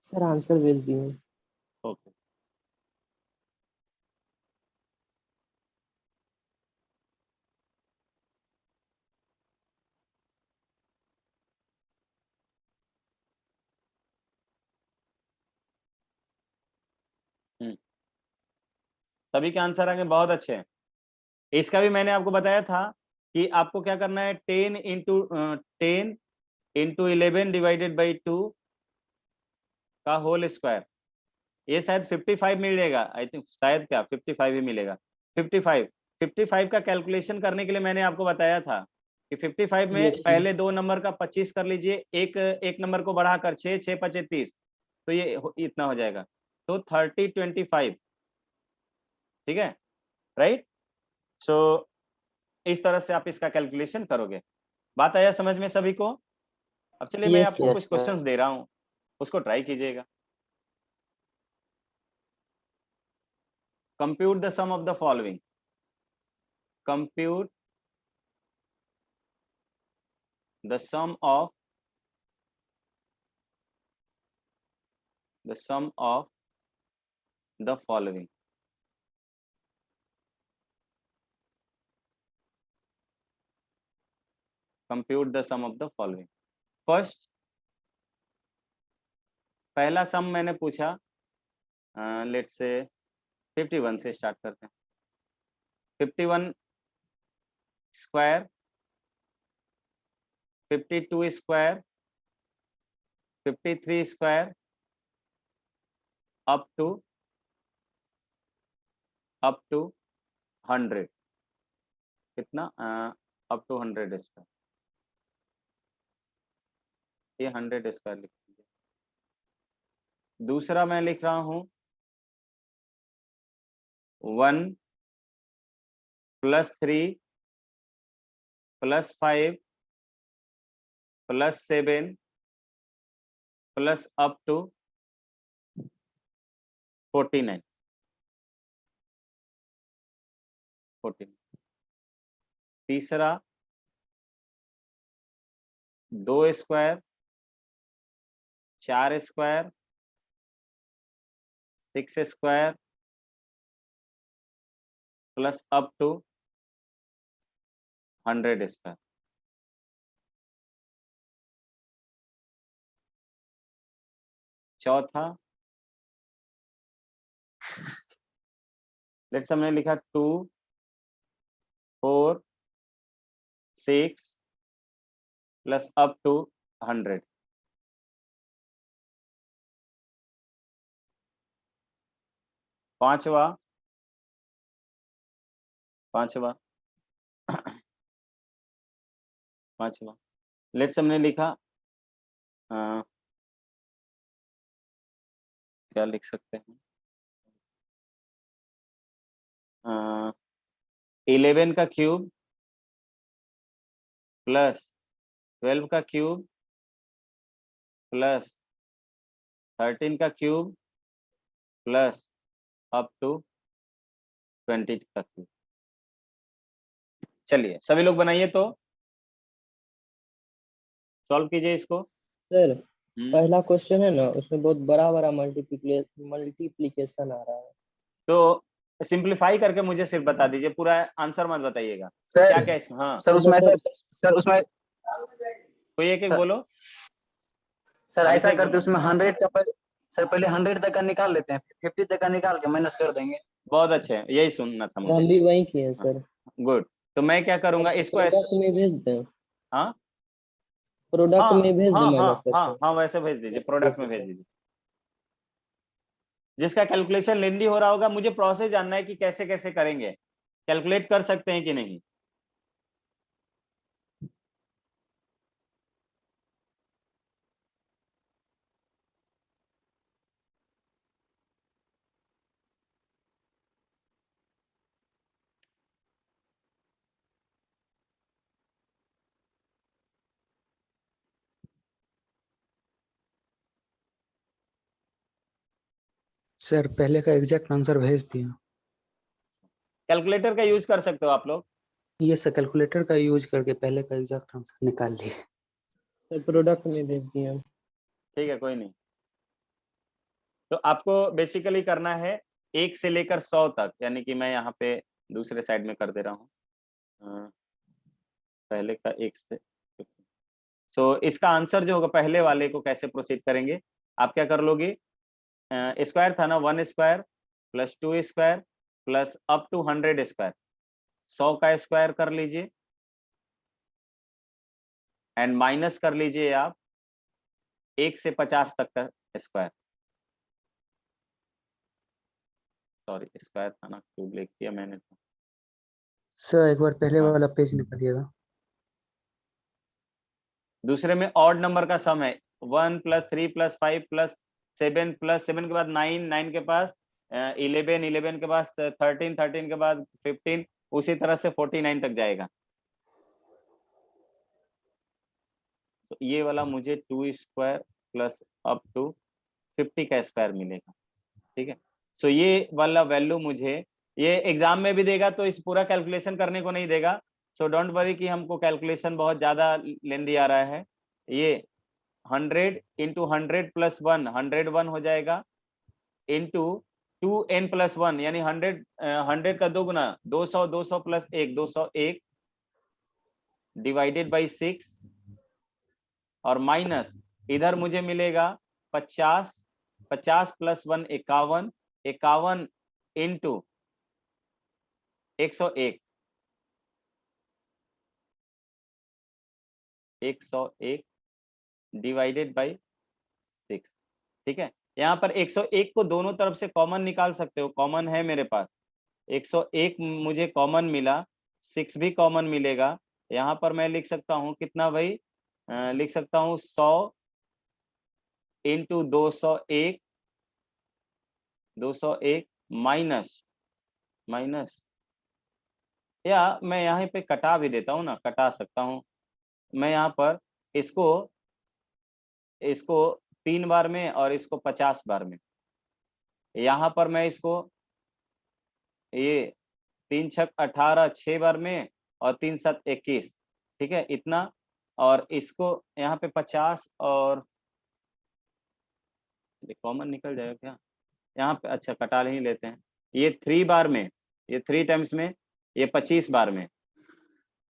Speaker 3: सर आंसर भेज दिए।
Speaker 1: ओके, सभी के आंसर आ गए, बहुत अच्छे हैं। इसका भी मैंने आपको बताया था कि आपको क्या करना है, 10 × 11 डिवाइडेड बाई 2 का होल स्क्वायर। ये शायद 55 मिलेगा, आई थिंक, शायद क्या 55 ही मिलेगा। 55 का कैलकुलेशन करने के लिए मैंने आपको बताया था कि 55 में
Speaker 3: Yes, sir.
Speaker 1: पहले 2 नंबर का 25 कर लीजिए, एक नंबर को बढ़ाकर 6 6 5 30, तो ये इतना हो जाएगा, तो 30 25, ठीक है, राइट। सो इस तरह से आप इसका कैलकुलेशन करोगे। बात आया समझ में सभी को? अब चलिए मैं
Speaker 3: Yes,
Speaker 1: आपको
Speaker 3: sir.
Speaker 1: कुछ क्वेश्चंस दे रहा हूँ, उसको ट्राई कीजिएगा। Compute the sum of the following. Compute the sum of the following. Compute the sum of the following. First, पहला सम मैंने पूछा, लेट्स से 51 से स्टार्ट करते हैं। 51 square, 52 square, 53 square, up to 100। कितना? Up to 100 square. ये 100 स्क्वायर लिख लीजिए। दूसरा मैं लिख रहा हूं 1 + 3 + 5 + 7 प्लस अप टू 49। तीसरा 2 square, 4 square, 6 square plus up to 100 square. चौथा लेट्स हमने लिखा 2 4 6 प्लस अप टू 100। पांचवा लेट्स हमने लिखा क्या लिख सकते हैं, 11 का क्यूब प्लस 12 का क्यूब प्लस 13 का क्यूब प्लस अप टू 20 का क्यूब। चलिए सभी लोग बनाइए, तो सॉल्व कीजिए इसको।
Speaker 3: सर पहला क्वेश्चन है ना, उसमें बहुत बड़ा बड़ा मल्टीप्लिकेशन आ रहा है।
Speaker 1: तो सिंपलीफाई करके मुझे सिर्फ बता दीजिए, पूरा आंसर मत बताइएगा।
Speaker 2: सर
Speaker 1: क्या क्या हाँ
Speaker 2: सर उसमें सर उसमें
Speaker 1: कोई एक
Speaker 2: सर,
Speaker 1: बोलो।
Speaker 2: सर
Speaker 1: अभी
Speaker 2: ऐसा
Speaker 1: से
Speaker 2: करते
Speaker 1: बोलो।
Speaker 2: उसमें 100 का पहले 100 तक का निकाल लेते हैं, 50 तक का निकाल के माइनस कर देंगे।
Speaker 1: बहुत अच्छे, यही सुनना था
Speaker 3: हम
Speaker 1: मुझे।
Speaker 3: भी वही किए सर।
Speaker 1: गुड, तो मैं क्या करूंगा इसको ऐसे,
Speaker 3: प्रोडक्ट में भेज दें,
Speaker 1: हाँ
Speaker 3: प्रोडक्ट
Speaker 1: हाँ
Speaker 3: में भेज दें
Speaker 1: हाँ हाँ
Speaker 3: माइनस करके।
Speaker 1: हाँ हाँ वैसे भेज दीजिए, प्रोडक्ट में भेज दीजिए। जिसका कैलकुलेशन लेंदी हो रहा होगा, मुझे प्रोसेस जानना है कि कैसे कैसे करेंगे, कैलकुलेट कर सकते हैं कि नहीं।
Speaker 4: सर पहले का एग्जैक्ट आंसर भेज दिया।
Speaker 1: कैलकुलेटर का यूज कर सकते हो आप लोग।
Speaker 4: ये सर कैलकुलेटर का यूज करके पहले का एग्जैक्ट आंसर निकाल लिए।
Speaker 3: सर प्रोडक्ट में भेज दिए हम।
Speaker 1: ठीक है, कोई नहीं। तो आपको बेसिकली करना है 1 से लेकर 100 तक, यानी कि मैं यहाँ पे दूसरे साइड में कर दे रहा हूँ, पहले का 1 से। सो इसका आंसर जो होगा, पहले वाले को कैसे प्रोसीड करेंगे, आप क्या कर लोगे, स्क्वायर था ना, 1 square plus 2 square plus up to 100 square, 100 का स्क्वायर कर लीजिए एंड माइनस कर लीजिए आप 1 से 50 तक का स्क्वायर, सॉरी स्क्वायर था ना, क्यूब लिख दिया मैंने तो।
Speaker 4: सर एक बार पहले
Speaker 1: हाँ।
Speaker 4: वाला पेज निकालिएगा।
Speaker 1: दूसरे में ऑड नंबर का सम है 1 + 3 + 5 + 7 के बाद 9, 9 के पास 11, 11 के पास 13, 13 के बाद 15, उसी तरह से 49 तक जाएगा। तो ये वाला मुझे 2 स्क्वायर प्लस अप टू 50 का स्क्वायर मिलेगा। ठीक है, सो ये वाला वैल्यू मुझे ये एग्जाम में भी देगा, तो इस पूरा कैलकुलेशन करने को नहीं देगा। सो डोंट वरी कि हमको कैलकुलेशन बहुत ज्यादा लेंदी आ रहा है। ये 100 इंटू 100 + 1 101 हो जाएगा, इंटू 2n + 1 यानी 100 का 2 गुना 200, 200 + 1 201 डिवाइडेड बाई 6 और माइनस इधर मुझे मिलेगा 50, 50 + 1 51, 51 इंटू 101, 101 डिवाइडेड बाई 6। ठीक है, यहाँ पर 101 को दोनों तरफ से कॉमन निकाल सकते हो, कॉमन है मेरे पास 101 मुझे कॉमन मिला, 6 भी कॉमन मिलेगा। यहाँ पर मैं लिख सकता हूँ कितना भाई, लिख सकता हूँ 100 इंटू 201, 201 माइनस माइनस, या मैं यहाँ पे कटा भी देता हूँ ना, कटा सकता हूँ मैं यहाँ पर इसको इसको 3 बार में और इसको 50 बार में। यहाँ पर मैं इसको ये 3 छक 18 6 बार में और 3 7 21, ठीक है इतना, और इसको यहाँ पे 50 और कॉमन निकल जाएगा क्या यहाँ पे, अच्छा कटा ही लेते हैं, ये 3 बार में, ये 3 टाइम्स में, ये 25 बार में,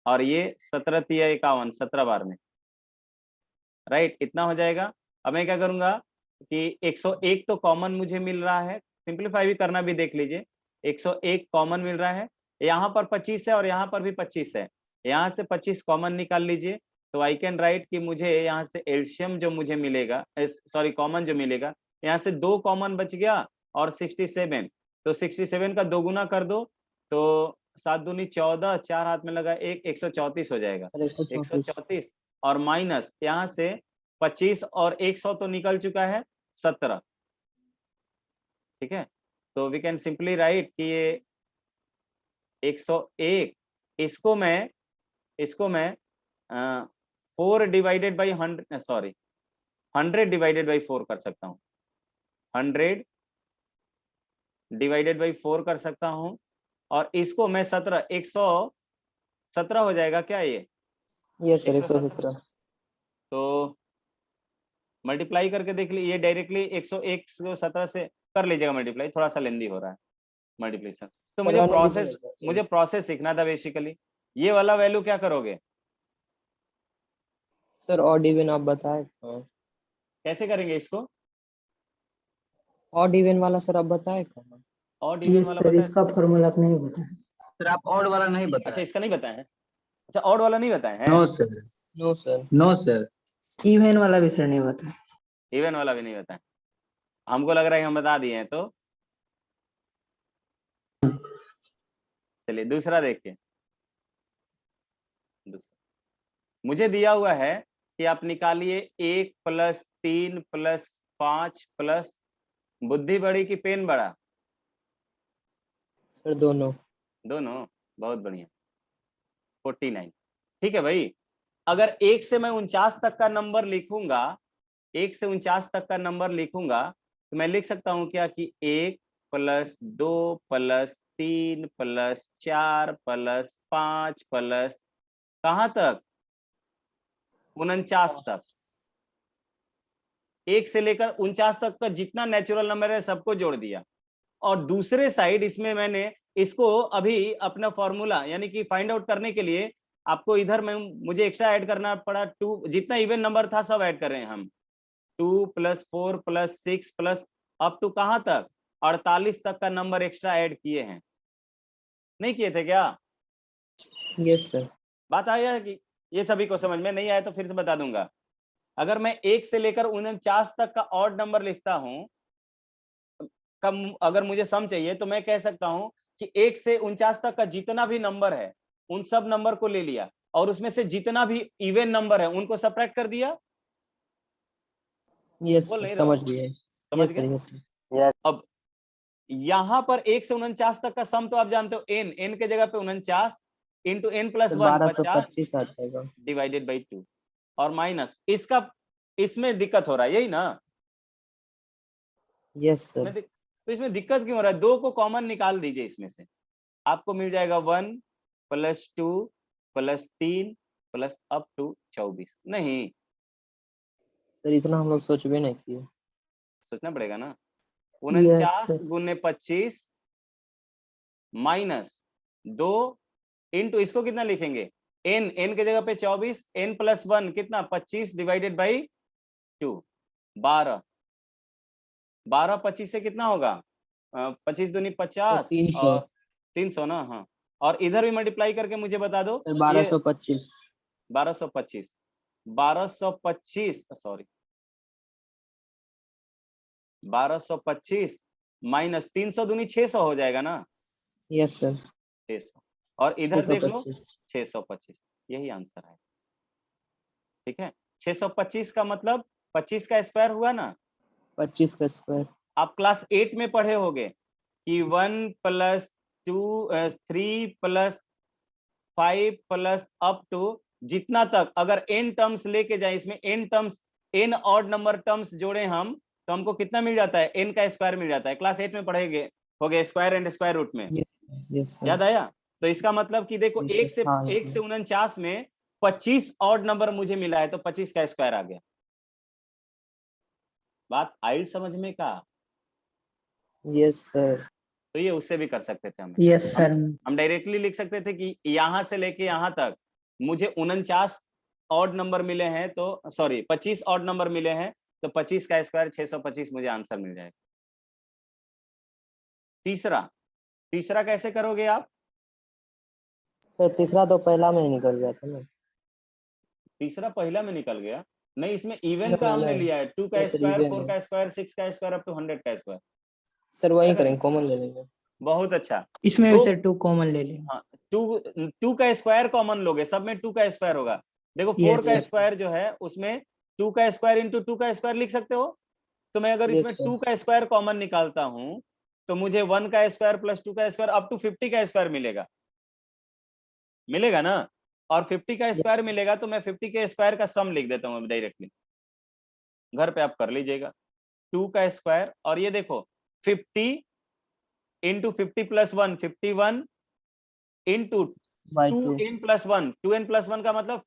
Speaker 1: और ये 17 × 51 17 बार में, राइट इतना हो जाएगा। अब मैं क्या करूंगा कि 101 तो कॉमन मुझे मिल रहा है, सिंपलीफाई भी करना भी देख लीजिए, 101 कॉमन मिल रहा है, यहाँ पर 25 है और यहाँ पर भी 25 है, यहाँ से 25 कॉमन निकाल लीजिए, तो आई कैन राइट कि मुझे यहाँ से एलसीएम जो मुझे मिलेगा, सॉरी कॉमन जो मिलेगा, यहाँ से 2 कॉमन बच गया और 67, तो 67 का 2 गुना कर दो तो 7 दूनी 14, 4 हाथ में लगा 1, 134 हो जाएगा, 134 और माइनस यहाँ से 25 और 100 तो निकल चुका है 17। ठीक है, तो वी कैन सिंपली राइट कि ये 101 इसको मैं 4 divided by 100, sorry 100 divided by 4 कर सकता हूँ, 100 डिवाइडेड बाई 4 कर सकता हूँ, और इसको मैं 17 117 हो जाएगा क्या ये?
Speaker 3: Yes sir 117।
Speaker 1: तो मल्टीप्लाई करके देख लीजिए, ये डायरेक्टली 101 को 17 से कर लीजिएगा मल्टीप्लाई, थोड़ा सा लेंदी हो रहा है मल्टीप्लिकेशन, तो मुझे प्रोसेस सीखना था बेसिकली। ये वाला वैल्यू क्या करोगे
Speaker 3: सर ऑड इवन आप बताए,
Speaker 1: कैसे करेंगे इसको,
Speaker 3: ऑड इवन वाला सर आप बताए कहाँ?
Speaker 1: ऑड
Speaker 5: ये
Speaker 1: इवन वाला
Speaker 5: सर
Speaker 1: बताया?
Speaker 5: इसका फॉर्मूला आपने नहीं बताया।
Speaker 2: सर आप ऑड वाला नहीं
Speaker 1: अच्छा
Speaker 2: बताए।
Speaker 1: इसका नहीं बताया है, अच्छा ऑड वाला नहीं बताया है,
Speaker 2: no sir,
Speaker 3: no sir.
Speaker 2: No sir,
Speaker 5: even वाला भी सर नहीं बताया।
Speaker 1: इवन वाला भी नहीं बताया, हमको लग रहा है कि हम बता दिए हैं, तो चलिए दूसरा देखिए। मुझे दिया हुआ है कि आप निकालिए 1 + 3 + 5 प्लस, बुद्धि बड़ी कि पेन बड़ा?
Speaker 3: सर दोनों।
Speaker 1: दोनों, बहुत बढ़िया, 49। ठीक है भाई, अगर 1 से मैं 49 तक का नंबर लिखूंगा, 1 से 49 तक का नंबर लिखूंगा, तो मैं लिख सकता हूं क्या कि 1 + 2 + 3 + 4 + 5 प्लस कहां तक 49 तक, 1 से लेकर 49 तक का जितना नेचुरल नंबर है सबको जोड़ दिया, और दूसरे साइड इसमें मैंने इसको अभी अपना फॉर्मूला यानी कि फाइंड आउट करने के लिए आपको इधर में मुझे एक्स्ट्रा ऐड करना पड़ा, 2 जितना इवन नंबर था सब ऐड कर रहे हैं हम, 2 + 4 + 6 प्लस अप टू कहां तक 48 तक का नंबर एक्स्ट्रा ऐड किए हैं, नहीं किए थे क्या?
Speaker 3: Yes sir.
Speaker 1: बात आया कि ये सभी को समझ में नहीं आया तो फिर से बता दूंगा। अगर मैं 1 से लेकर 49 तक का ऑड नंबर लिखता हूं, कम अगर मुझे सम चाहिए तो मैं कह सकता हूं कि 1 से 49 तक का जितना भी नंबर है उन सब नंबर को ले लिया और उसमें से जितना भी इवन नंबर है उनको सबट्रैक्ट कर दिया।
Speaker 3: यस
Speaker 1: बोल
Speaker 3: सर,
Speaker 1: नहीं
Speaker 3: समझ
Speaker 1: रहो,
Speaker 3: लिए।
Speaker 1: समझ
Speaker 3: यस
Speaker 1: गए?
Speaker 3: Sir, yes sir.
Speaker 1: अब यहां पर 1 से 49 तक का सम तो आप जानते हो, एन के जगह पे 49 इंटू एन प्लस
Speaker 3: सर
Speaker 1: 1 50
Speaker 3: 1225 आ जाएगा।
Speaker 1: डिवाइडेड बाई 2 और माइनस इसका, इसमें दिक्कत हो रहा है, यही ना?
Speaker 3: Yes sir.
Speaker 1: तो इसमें दिक्कत क्यों हो रहा है? 2 को कॉमन निकाल दीजिए इसमें से, आपको मिल जाएगा 1 plus 2 plus 3 plus up to 24। नहीं,
Speaker 3: सर इतना हम लोग सोच भी नहीं किए।
Speaker 1: सोचना पड़ेगा ना।
Speaker 5: Yes
Speaker 1: 49
Speaker 5: sir.
Speaker 1: गुने 25 माइनस 2 इंटू इसको कितना लिखेंगे, एन के जगह पे 24, एन प्लस 1 कितना 25 डिवाइडेड बाई 2 12 12 25 से कितना होगा 25 दूनी
Speaker 3: सर
Speaker 1: 50
Speaker 3: 300।
Speaker 1: और 300 ना। हाँ, और इधर भी मल्टीप्लाई करके मुझे बता दो।
Speaker 3: सर
Speaker 1: ये
Speaker 3: 1225।
Speaker 1: 1225 1225 सॉरी 1225 माइनस 300 दूनी 600 हो जाएगा ना।
Speaker 3: Yes sir.
Speaker 1: 600 और इधर देख लो
Speaker 3: 625।
Speaker 1: 625, यही आंसर है। ठीक है, 625 का मतलब 25 का स्क्वायर हुआ ना।
Speaker 3: 25 का स्क्वायर।
Speaker 1: आप क्लास 8 में पढ़े होगे कि 1 plus 2 3 plus 5 plus up to जितना तक अगर n टर्म्स लेके जाए, इसमें n terms, n odd number terms जोड़े हम तो हमको कितना मिल जाता है, n का स्क्वायर मिल जाता है। क्लास 8 में पढ़ेंगे होगे स्क्वायर एंड स्क्वायर रूट में,
Speaker 3: यस सर।
Speaker 1: याद आया? तो इसका मतलब कि देखो
Speaker 3: यस सर, हाँ,
Speaker 1: 1 से 49 में 25 ऑड नंबर मुझे मिला है तो 25 का स्क्वायर आ गया। बात आई समझ में का?
Speaker 3: Yes sir.
Speaker 1: तो ये उससे भी कर सकते थे
Speaker 5: यस सर।
Speaker 1: हम डायरेक्टली लिख सकते थे कि यहां से लेके यहां तक मुझे 49 ऑड नंबर मिले हैं, तो सॉरी 25 ऑड नंबर मिले हैं तो 25 का स्क्वायर 625 मुझे आंसर मिल जाएगा। तीसरा, तीसरा कैसे करोगे आप?
Speaker 3: सर तीसरा तो पहला में ही निकल गया था ना।
Speaker 1: तीसरा पहला में निकल गया? नहीं, इसमें इवन का हमने
Speaker 3: नहीं,
Speaker 1: लिया है, 2 का
Speaker 3: यस सर,
Speaker 1: स्क्वायर,
Speaker 3: इवन
Speaker 1: 4
Speaker 3: है।
Speaker 1: का स्क्वायर, 6 का स्क्वायर अप टू 100 का स्क्वायर।
Speaker 3: सर
Speaker 1: क्या
Speaker 3: वही
Speaker 1: करें?
Speaker 3: करेंगे, कॉमन ले लेंगे।
Speaker 1: बहुत अच्छा।
Speaker 5: इसमें भी
Speaker 1: तो
Speaker 5: सर 2 कॉमन ले लें।
Speaker 1: हाँ, 2 का स्क्वायर कॉमन लोगे, सब में 2 का स्क्वायर होगा। देखो 4
Speaker 5: यस
Speaker 1: का
Speaker 5: सर।
Speaker 1: स्क्वायर जो है उसमें 2 का स्क्वायर इंटू 2 का स्क्वायर लिख सकते हो। तो मैं अगर
Speaker 3: यस
Speaker 1: इसमें
Speaker 3: सर।
Speaker 1: 2 का स्क्वायर कॉमन निकालता हूं तो मुझे 1 का स्क्वायर प्लस 2 का स्क्वायर अप टू 50 का स्क्वायर मिलेगा, मिलेगा ना। और 50 का स्क्वायर मिलेगा तो मैं 50 के स्क्वायर का सम लिख देता हूं डायरेक्टली, घर पे आप कर लीजिएगा। 2 का स्क्वायर और ये देखो 50 into 50 plus 1 51 into
Speaker 3: by 2।
Speaker 1: 2n plus 1, 2n plus 1 का मतलब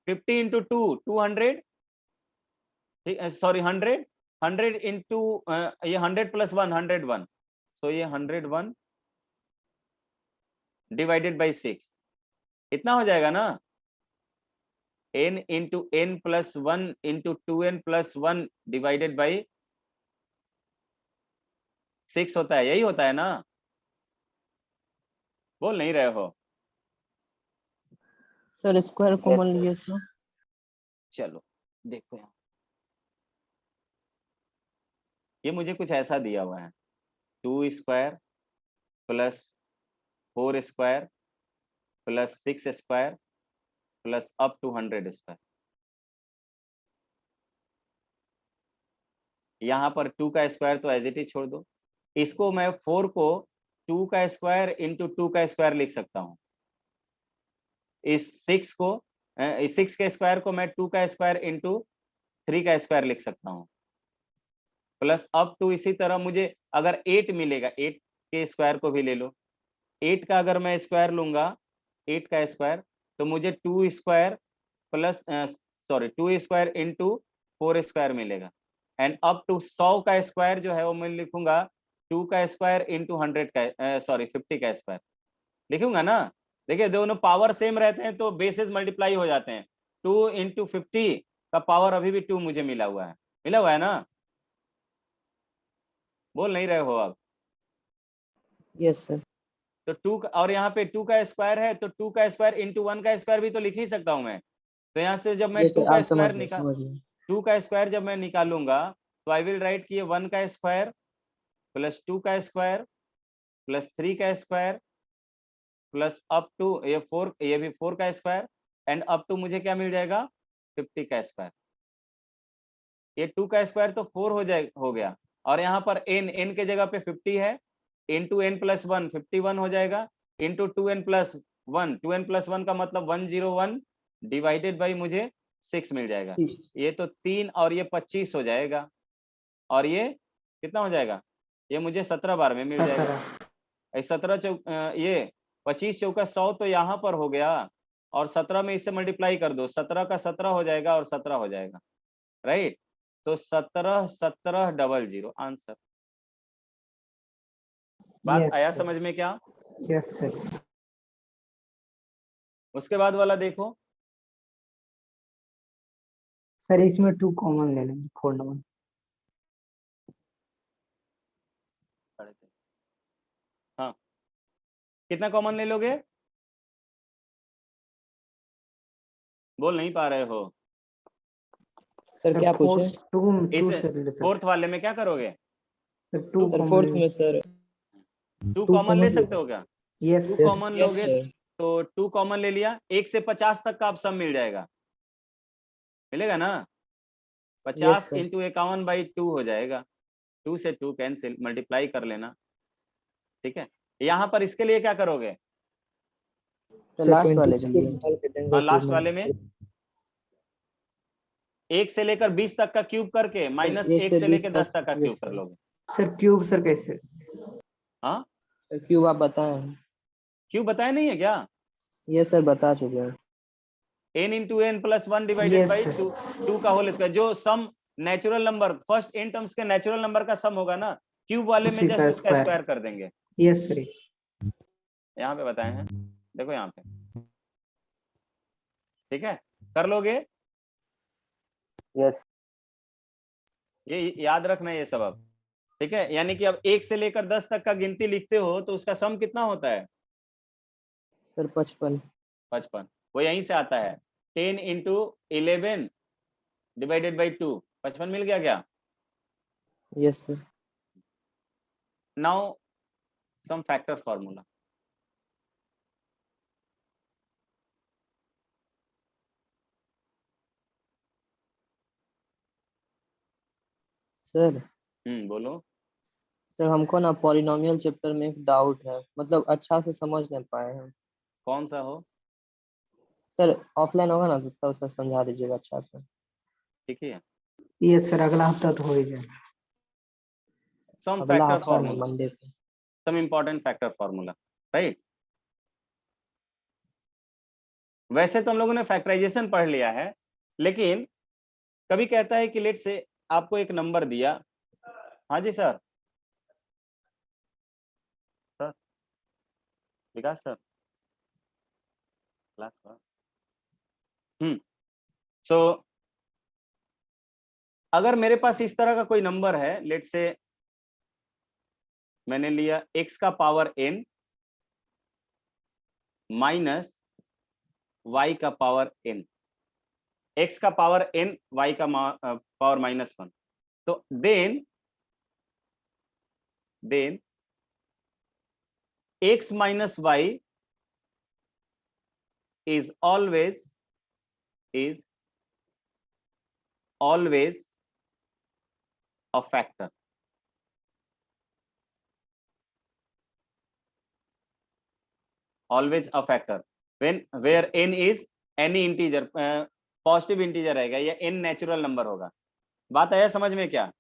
Speaker 1: 50 इंटू 2 200, सॉरी 100, 100 इंटू ये 100 प्लस 1 101, सो ये 101 डिवाइडेड बाई 6 इतना हो जाएगा ना। n into n plus 1 into 2n plus 1 divided by 6 होता है, यही होता है ना? बोल नहीं रहे हो?
Speaker 3: सर स्क्वायर कॉमन लिए सर।
Speaker 1: चलो देखो यहाँ, ये मुझे कुछ ऐसा दिया हुआ है, 2 square plus 4 square plus 6 square plus up to 100 square. यहाँ पर 2 का स्क्वायर तो एज इट इज छोड़ दो, इसको मैं 4 को 2 का स्क्वायर इंटू 2 का स्क्वायर लिख सकता हूँ। इस 6 को, इस 6 के स्क्वायर को मैं 2 का स्क्वायर इंटू 3 का स्क्वायर लिख सकता हूँ। प्लस अप टू इसी तरह मुझे अगर 8 मिलेगा, 8 के स्क्वायर को भी ले लो, 8 का अगर मैं स्क्वायर लूंगा, 8 का स्क्वायर तो मुझे 2 square plus sorry 2 square into 4 square मिलेगा। एंड अप टू 100 का स्क्वायर जो है वो मैं लिखूंगा 2 का स्क्वायर इंटू 100 का सॉरी 50 का स्क्वायर लिखूंगा ना। देखिए दोनों पावर सेम रहते हैं तो बेसिस मल्टीप्लाई हो जाते हैं। 2 इंटू 50 का पावर अभी भी 2 मुझे मिला हुआ है ना? बोल नहीं रहे हो आप?
Speaker 3: Yes sir.
Speaker 1: तो 2 और यहाँ पे 2 का स्क्वायर है, तो 2 का स्क्वायर इंटू 1 का स्क्वायर भी तो लिख ही सकता हूँ मैं। तो यहाँ से जब मैं
Speaker 3: ये
Speaker 1: 2
Speaker 3: सर
Speaker 1: का
Speaker 3: आप समझ
Speaker 1: स्क्वायर
Speaker 3: गए समझ गए।
Speaker 1: 2 का स्क्वायर जब मैं निकालूंगा तो आई विल राइट कि ये 1 का स्क्वायर प्लस 2 का स्क्वायर प्लस 3 का स्क्वायर प्लस अप टू ये 4, ये भी 4 का स्क्वायर एंड अप टू मुझे क्या मिल जाएगा 50 का स्क्वायर। ये 2 का स्क्वायर तो 4 हो गया और यहाँ पर n के जगह पे 50 है, इंटू n प्लस 1 51 हो जाएगा, into 2n plus 1 2n plus 1 का मतलब 101 डिवाइडेड बाई मुझे 6 मिल जाएगा। ये तो 3 और ये 25 हो जाएगा और ये कितना हो जाएगा, ये मुझे 17 बार में मिल जाएगा। 17 ये 25 चौका 100 तो यहाँ पर हो गया और 17 में इससे मल्टीप्लाई कर दो, 17 का 17 हो जाएगा और 17 हो जाएगा, राइट। तो 17 17 00 आंसर। बात आया समझ में क्या?
Speaker 5: Yes sir.
Speaker 1: उसके बाद वाला देखो,
Speaker 5: सर इसमें 2 कॉमन ले लेंगे 4 नंबर।
Speaker 1: हाँ कितना कॉमन ले लोगे? बोल नहीं पा रहे हो।
Speaker 3: सर क्या पूछे?
Speaker 5: 2
Speaker 1: इस
Speaker 5: से ले सर।
Speaker 1: फोर्थ वाले में क्या करोगे?
Speaker 5: सर 2
Speaker 3: सर फोर्थ में सर
Speaker 1: 2
Speaker 5: 2
Speaker 1: कॉमन ले
Speaker 5: common
Speaker 1: सकते हो क्या?
Speaker 5: Yes
Speaker 1: 2
Speaker 5: sir.
Speaker 1: कॉमन
Speaker 3: यस
Speaker 1: लोगे
Speaker 3: सर।
Speaker 1: तो 2 कॉमन ले लिया, 1 से 50 तक का आप सब मिल जाएगा, मिलेगा ना। 50
Speaker 3: सर।
Speaker 1: इंटू 51/2 हो जाएगा, 2 से 2 कैंसिल, मल्टीप्लाई कर लेना, ठीक है। यहाँ पर इसके लिए क्या करोगे?
Speaker 3: तो लास्ट वाले के लिए
Speaker 1: हाँ लास्ट वाले में 1 से लेकर 20 तक का क्यूब करके माइनस
Speaker 3: 1
Speaker 1: 1
Speaker 3: से
Speaker 1: से
Speaker 3: 20
Speaker 1: लेकर 10 तक का
Speaker 3: यस
Speaker 1: क्यूब कर
Speaker 3: सर।
Speaker 1: लोगे।
Speaker 5: सर क्यूब सर कैसे?
Speaker 1: हाँ
Speaker 3: सर क्यूब आप बताएं।
Speaker 1: क्यूब बताया नहीं है क्या?
Speaker 3: ये सर बता चुके हैं।
Speaker 1: n into n plus 1 divided
Speaker 5: Yes,
Speaker 1: by
Speaker 5: sir.
Speaker 1: 2 का होल स्क्वायर, जो sum natural number first n terms के नेचुरल नंबर का सम होगा ना, क्यूब वाले में
Speaker 5: उसी
Speaker 1: जस्ट
Speaker 5: का
Speaker 1: उसका
Speaker 5: square.
Speaker 1: स्क्वायर कर देंगे।
Speaker 5: Yes sir.
Speaker 1: यहाँ पे बताए हैं, देखो यहाँ पे, ठीक है, कर लोगे?
Speaker 3: यस।
Speaker 1: ये याद रखना ये सब अब, ठीक है। यानी कि अब 1 से लेकर 10 तक का गिनती लिखते हो तो उसका सम कितना होता है?
Speaker 3: सर 55।
Speaker 1: 55, वो यहीं से आता है, 10 इंटू 11 डिवाइडेड बाई 2, 55 मिल गया क्या?
Speaker 3: Yes sir.
Speaker 1: Now some factor formula.
Speaker 3: Sir
Speaker 1: बोलो।
Speaker 3: सर हमको ना पॉलिनोमियल चैप्टर में एक डाउट है, मतलब अच्छा से समझ नहीं पाए हैं।
Speaker 1: कौन सा हो?
Speaker 3: सर ऑफलाइन होगा ना तो उसमें समझा दीजिएगा अच्छा से।
Speaker 1: ठीक है,
Speaker 5: यस सर, अगला हफ्ता तो हो ही जाएगा।
Speaker 1: सम
Speaker 3: अगला
Speaker 1: फैक्टर
Speaker 3: हफ्ता में
Speaker 1: फॉर्मूला,
Speaker 3: मंडे पे।
Speaker 1: Some important factor formula, right. वैसे तो हम लोगों ने फैक्टराइजेशन पढ़ लिया है, लेकिन कभी कहता है कि लेट से आपको एक नंबर दिया। हाँ जी सर, सर विकास सर, क्लास सो अगर मेरे पास इस तरह का कोई नंबर है, लेट से मैंने लिया x का पावर n माइनस y का पावर n, x का पावर n y का पावर -1, तो then x minus y is always a factor. Always a factor when where n is any integer, positive integer रहेगा या n नेचुरल नंबर होगा। बात आया समझ में क्या?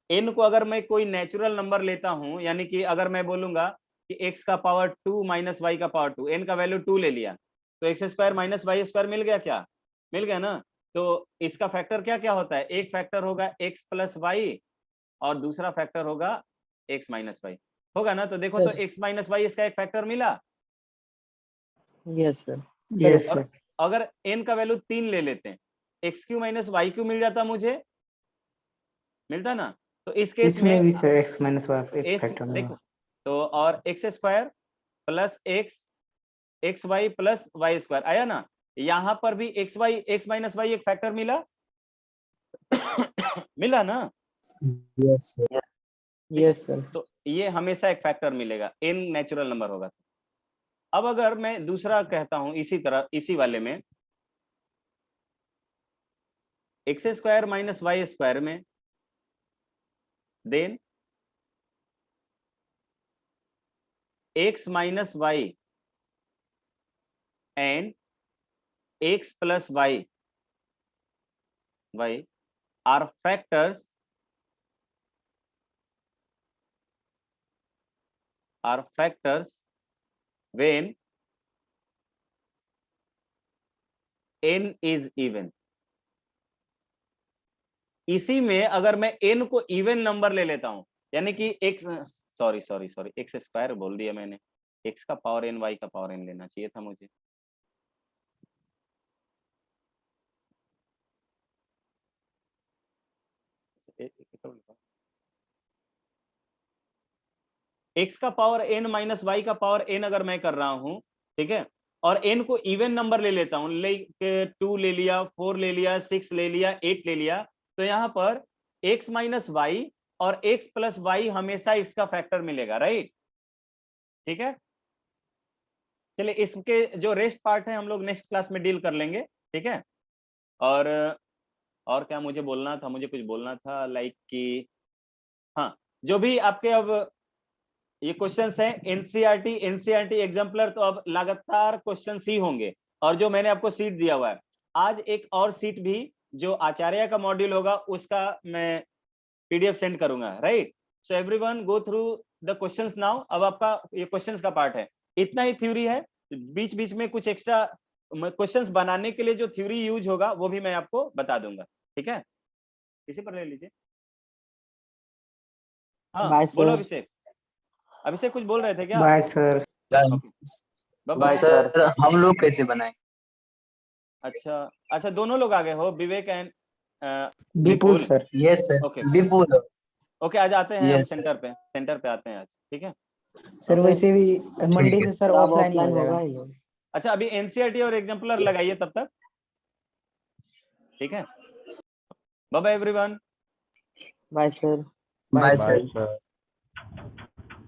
Speaker 1: n को अगर मैं कोई नेचुरल नंबर लेता हूं, यानी कि अगर मैं बोलूंगा कि x का पावर 2 माइनस y का पावर 2, n का वैल्यू 2 ले लिया, तो x square minus y square मिल गया क्या? मिल गया ना। तो इसका फैक्टर क्या क्या होता है? एक फैक्टर होगा x प्लस वाई और दूसरा फैक्टर होगा x माइनस वाई, होगा ना। तो देखो तो x माइनस वाई इसका एक फैक्टर मिला।
Speaker 3: Yes sir.
Speaker 5: यस
Speaker 1: और
Speaker 5: सर।
Speaker 1: अगर n का वैल्यू 3 ले लेते हैं, x cube minus y cube मिल जाता, मुझे मिलता ना। तो इस केस
Speaker 5: इसमें
Speaker 1: में
Speaker 5: भी सर x माइनस y एक फैक्टर
Speaker 1: देखो
Speaker 5: होगा।
Speaker 1: तो और x square plus x y plus y square आया ना। यहाँ पर भी एक्स माइनस वाई एक फैक्टर मिला मिला ना।
Speaker 2: Yes sir.
Speaker 3: Yes sir.
Speaker 1: तो ये हमेशा एक फैक्टर मिलेगा, n नेचुरल नंबर होगा। अब अगर मैं दूसरा कहता हूं इसी तरह, इसी वाले में x square minus y square में, then x minus y and x plus y are factors when n is even। इसी में अगर मैं n को इवन नंबर ले लेता हूं, यानी कि x, सॉरी एक्स स्क्वायर बोल दिया मैंने, x का पावर n y का पावर n लेना चाहिए था मुझे। x का पावर n माइनस वाई का पावर n अगर मैं कर रहा हूं, ठीक है, और n को इवन नंबर ले लेता हूं, लाइक 2 ले लिया, 4 ले लिया, 6 ले लिया, 8 ले लिया, तो यहां पर x माइनस वाई और x प्लस वाई हमेशा इसका फैक्टर मिलेगा, राइट। ठीक है, चलिए इसके जो रेस्ट पार्ट है हम लोग नेक्स्ट क्लास में डील कर लेंगे, ठीक है। और क्या मुझे बोलना था, मुझे कुछ बोलना था लाइक कि हाँ, जो भी आपके अब ये क्वेश्चंस हैं एनसीईआरटी एग्जाम्पलर, तो अब लगातार क्वेश्चंस ही होंगे। और जो मैंने आपको सीट दिया हुआ है, आज एक और सीट भी जो आचार्य का मॉड्यूल होगा उसका मैं पीडीएफ सेंड करूंगा, right. So everyone go through the questions now. अब आपका ये क्वेश्चंस का पार्ट है, इतना ही थ्योरी है, बीच बीच में कुछ एक्स्ट्रा क्वेश्चंस बनाने के लिए जो थ्योरी यूज होगा वो भी मैं आपको बता दूंगा, ठीक है। इसी पर ले लीजिए। हाँ बोलो अभिषेक, अभिषेक कुछ बोल रहे थे क्या?
Speaker 5: Bye sir.
Speaker 1: बाय
Speaker 2: सर हम लोग कैसे बनाए?
Speaker 1: अच्छा दोनों लोग आ गए हो, Vivek and
Speaker 5: Vipul sir.
Speaker 2: Yes sir.
Speaker 1: Okay
Speaker 2: Vipul.
Speaker 1: Okay, आज आते हैं हम
Speaker 2: Yes, sir.
Speaker 1: सेंटर पे आते हैं आज, ठीक है।
Speaker 5: सर वैसे भी मंडे
Speaker 2: है
Speaker 5: से सर
Speaker 3: अब
Speaker 5: ऑफलाइन ही
Speaker 3: ऑफलाइन
Speaker 5: हो
Speaker 3: होगा
Speaker 5: जाएगा।
Speaker 3: ही।
Speaker 1: अच्छा अभी एनसीईआरटी और एग्जाम्पलर लगाइए तब तक, ठीक है। Bye bye everyone.
Speaker 3: Bye sir.
Speaker 2: Bye
Speaker 5: bye
Speaker 2: sir.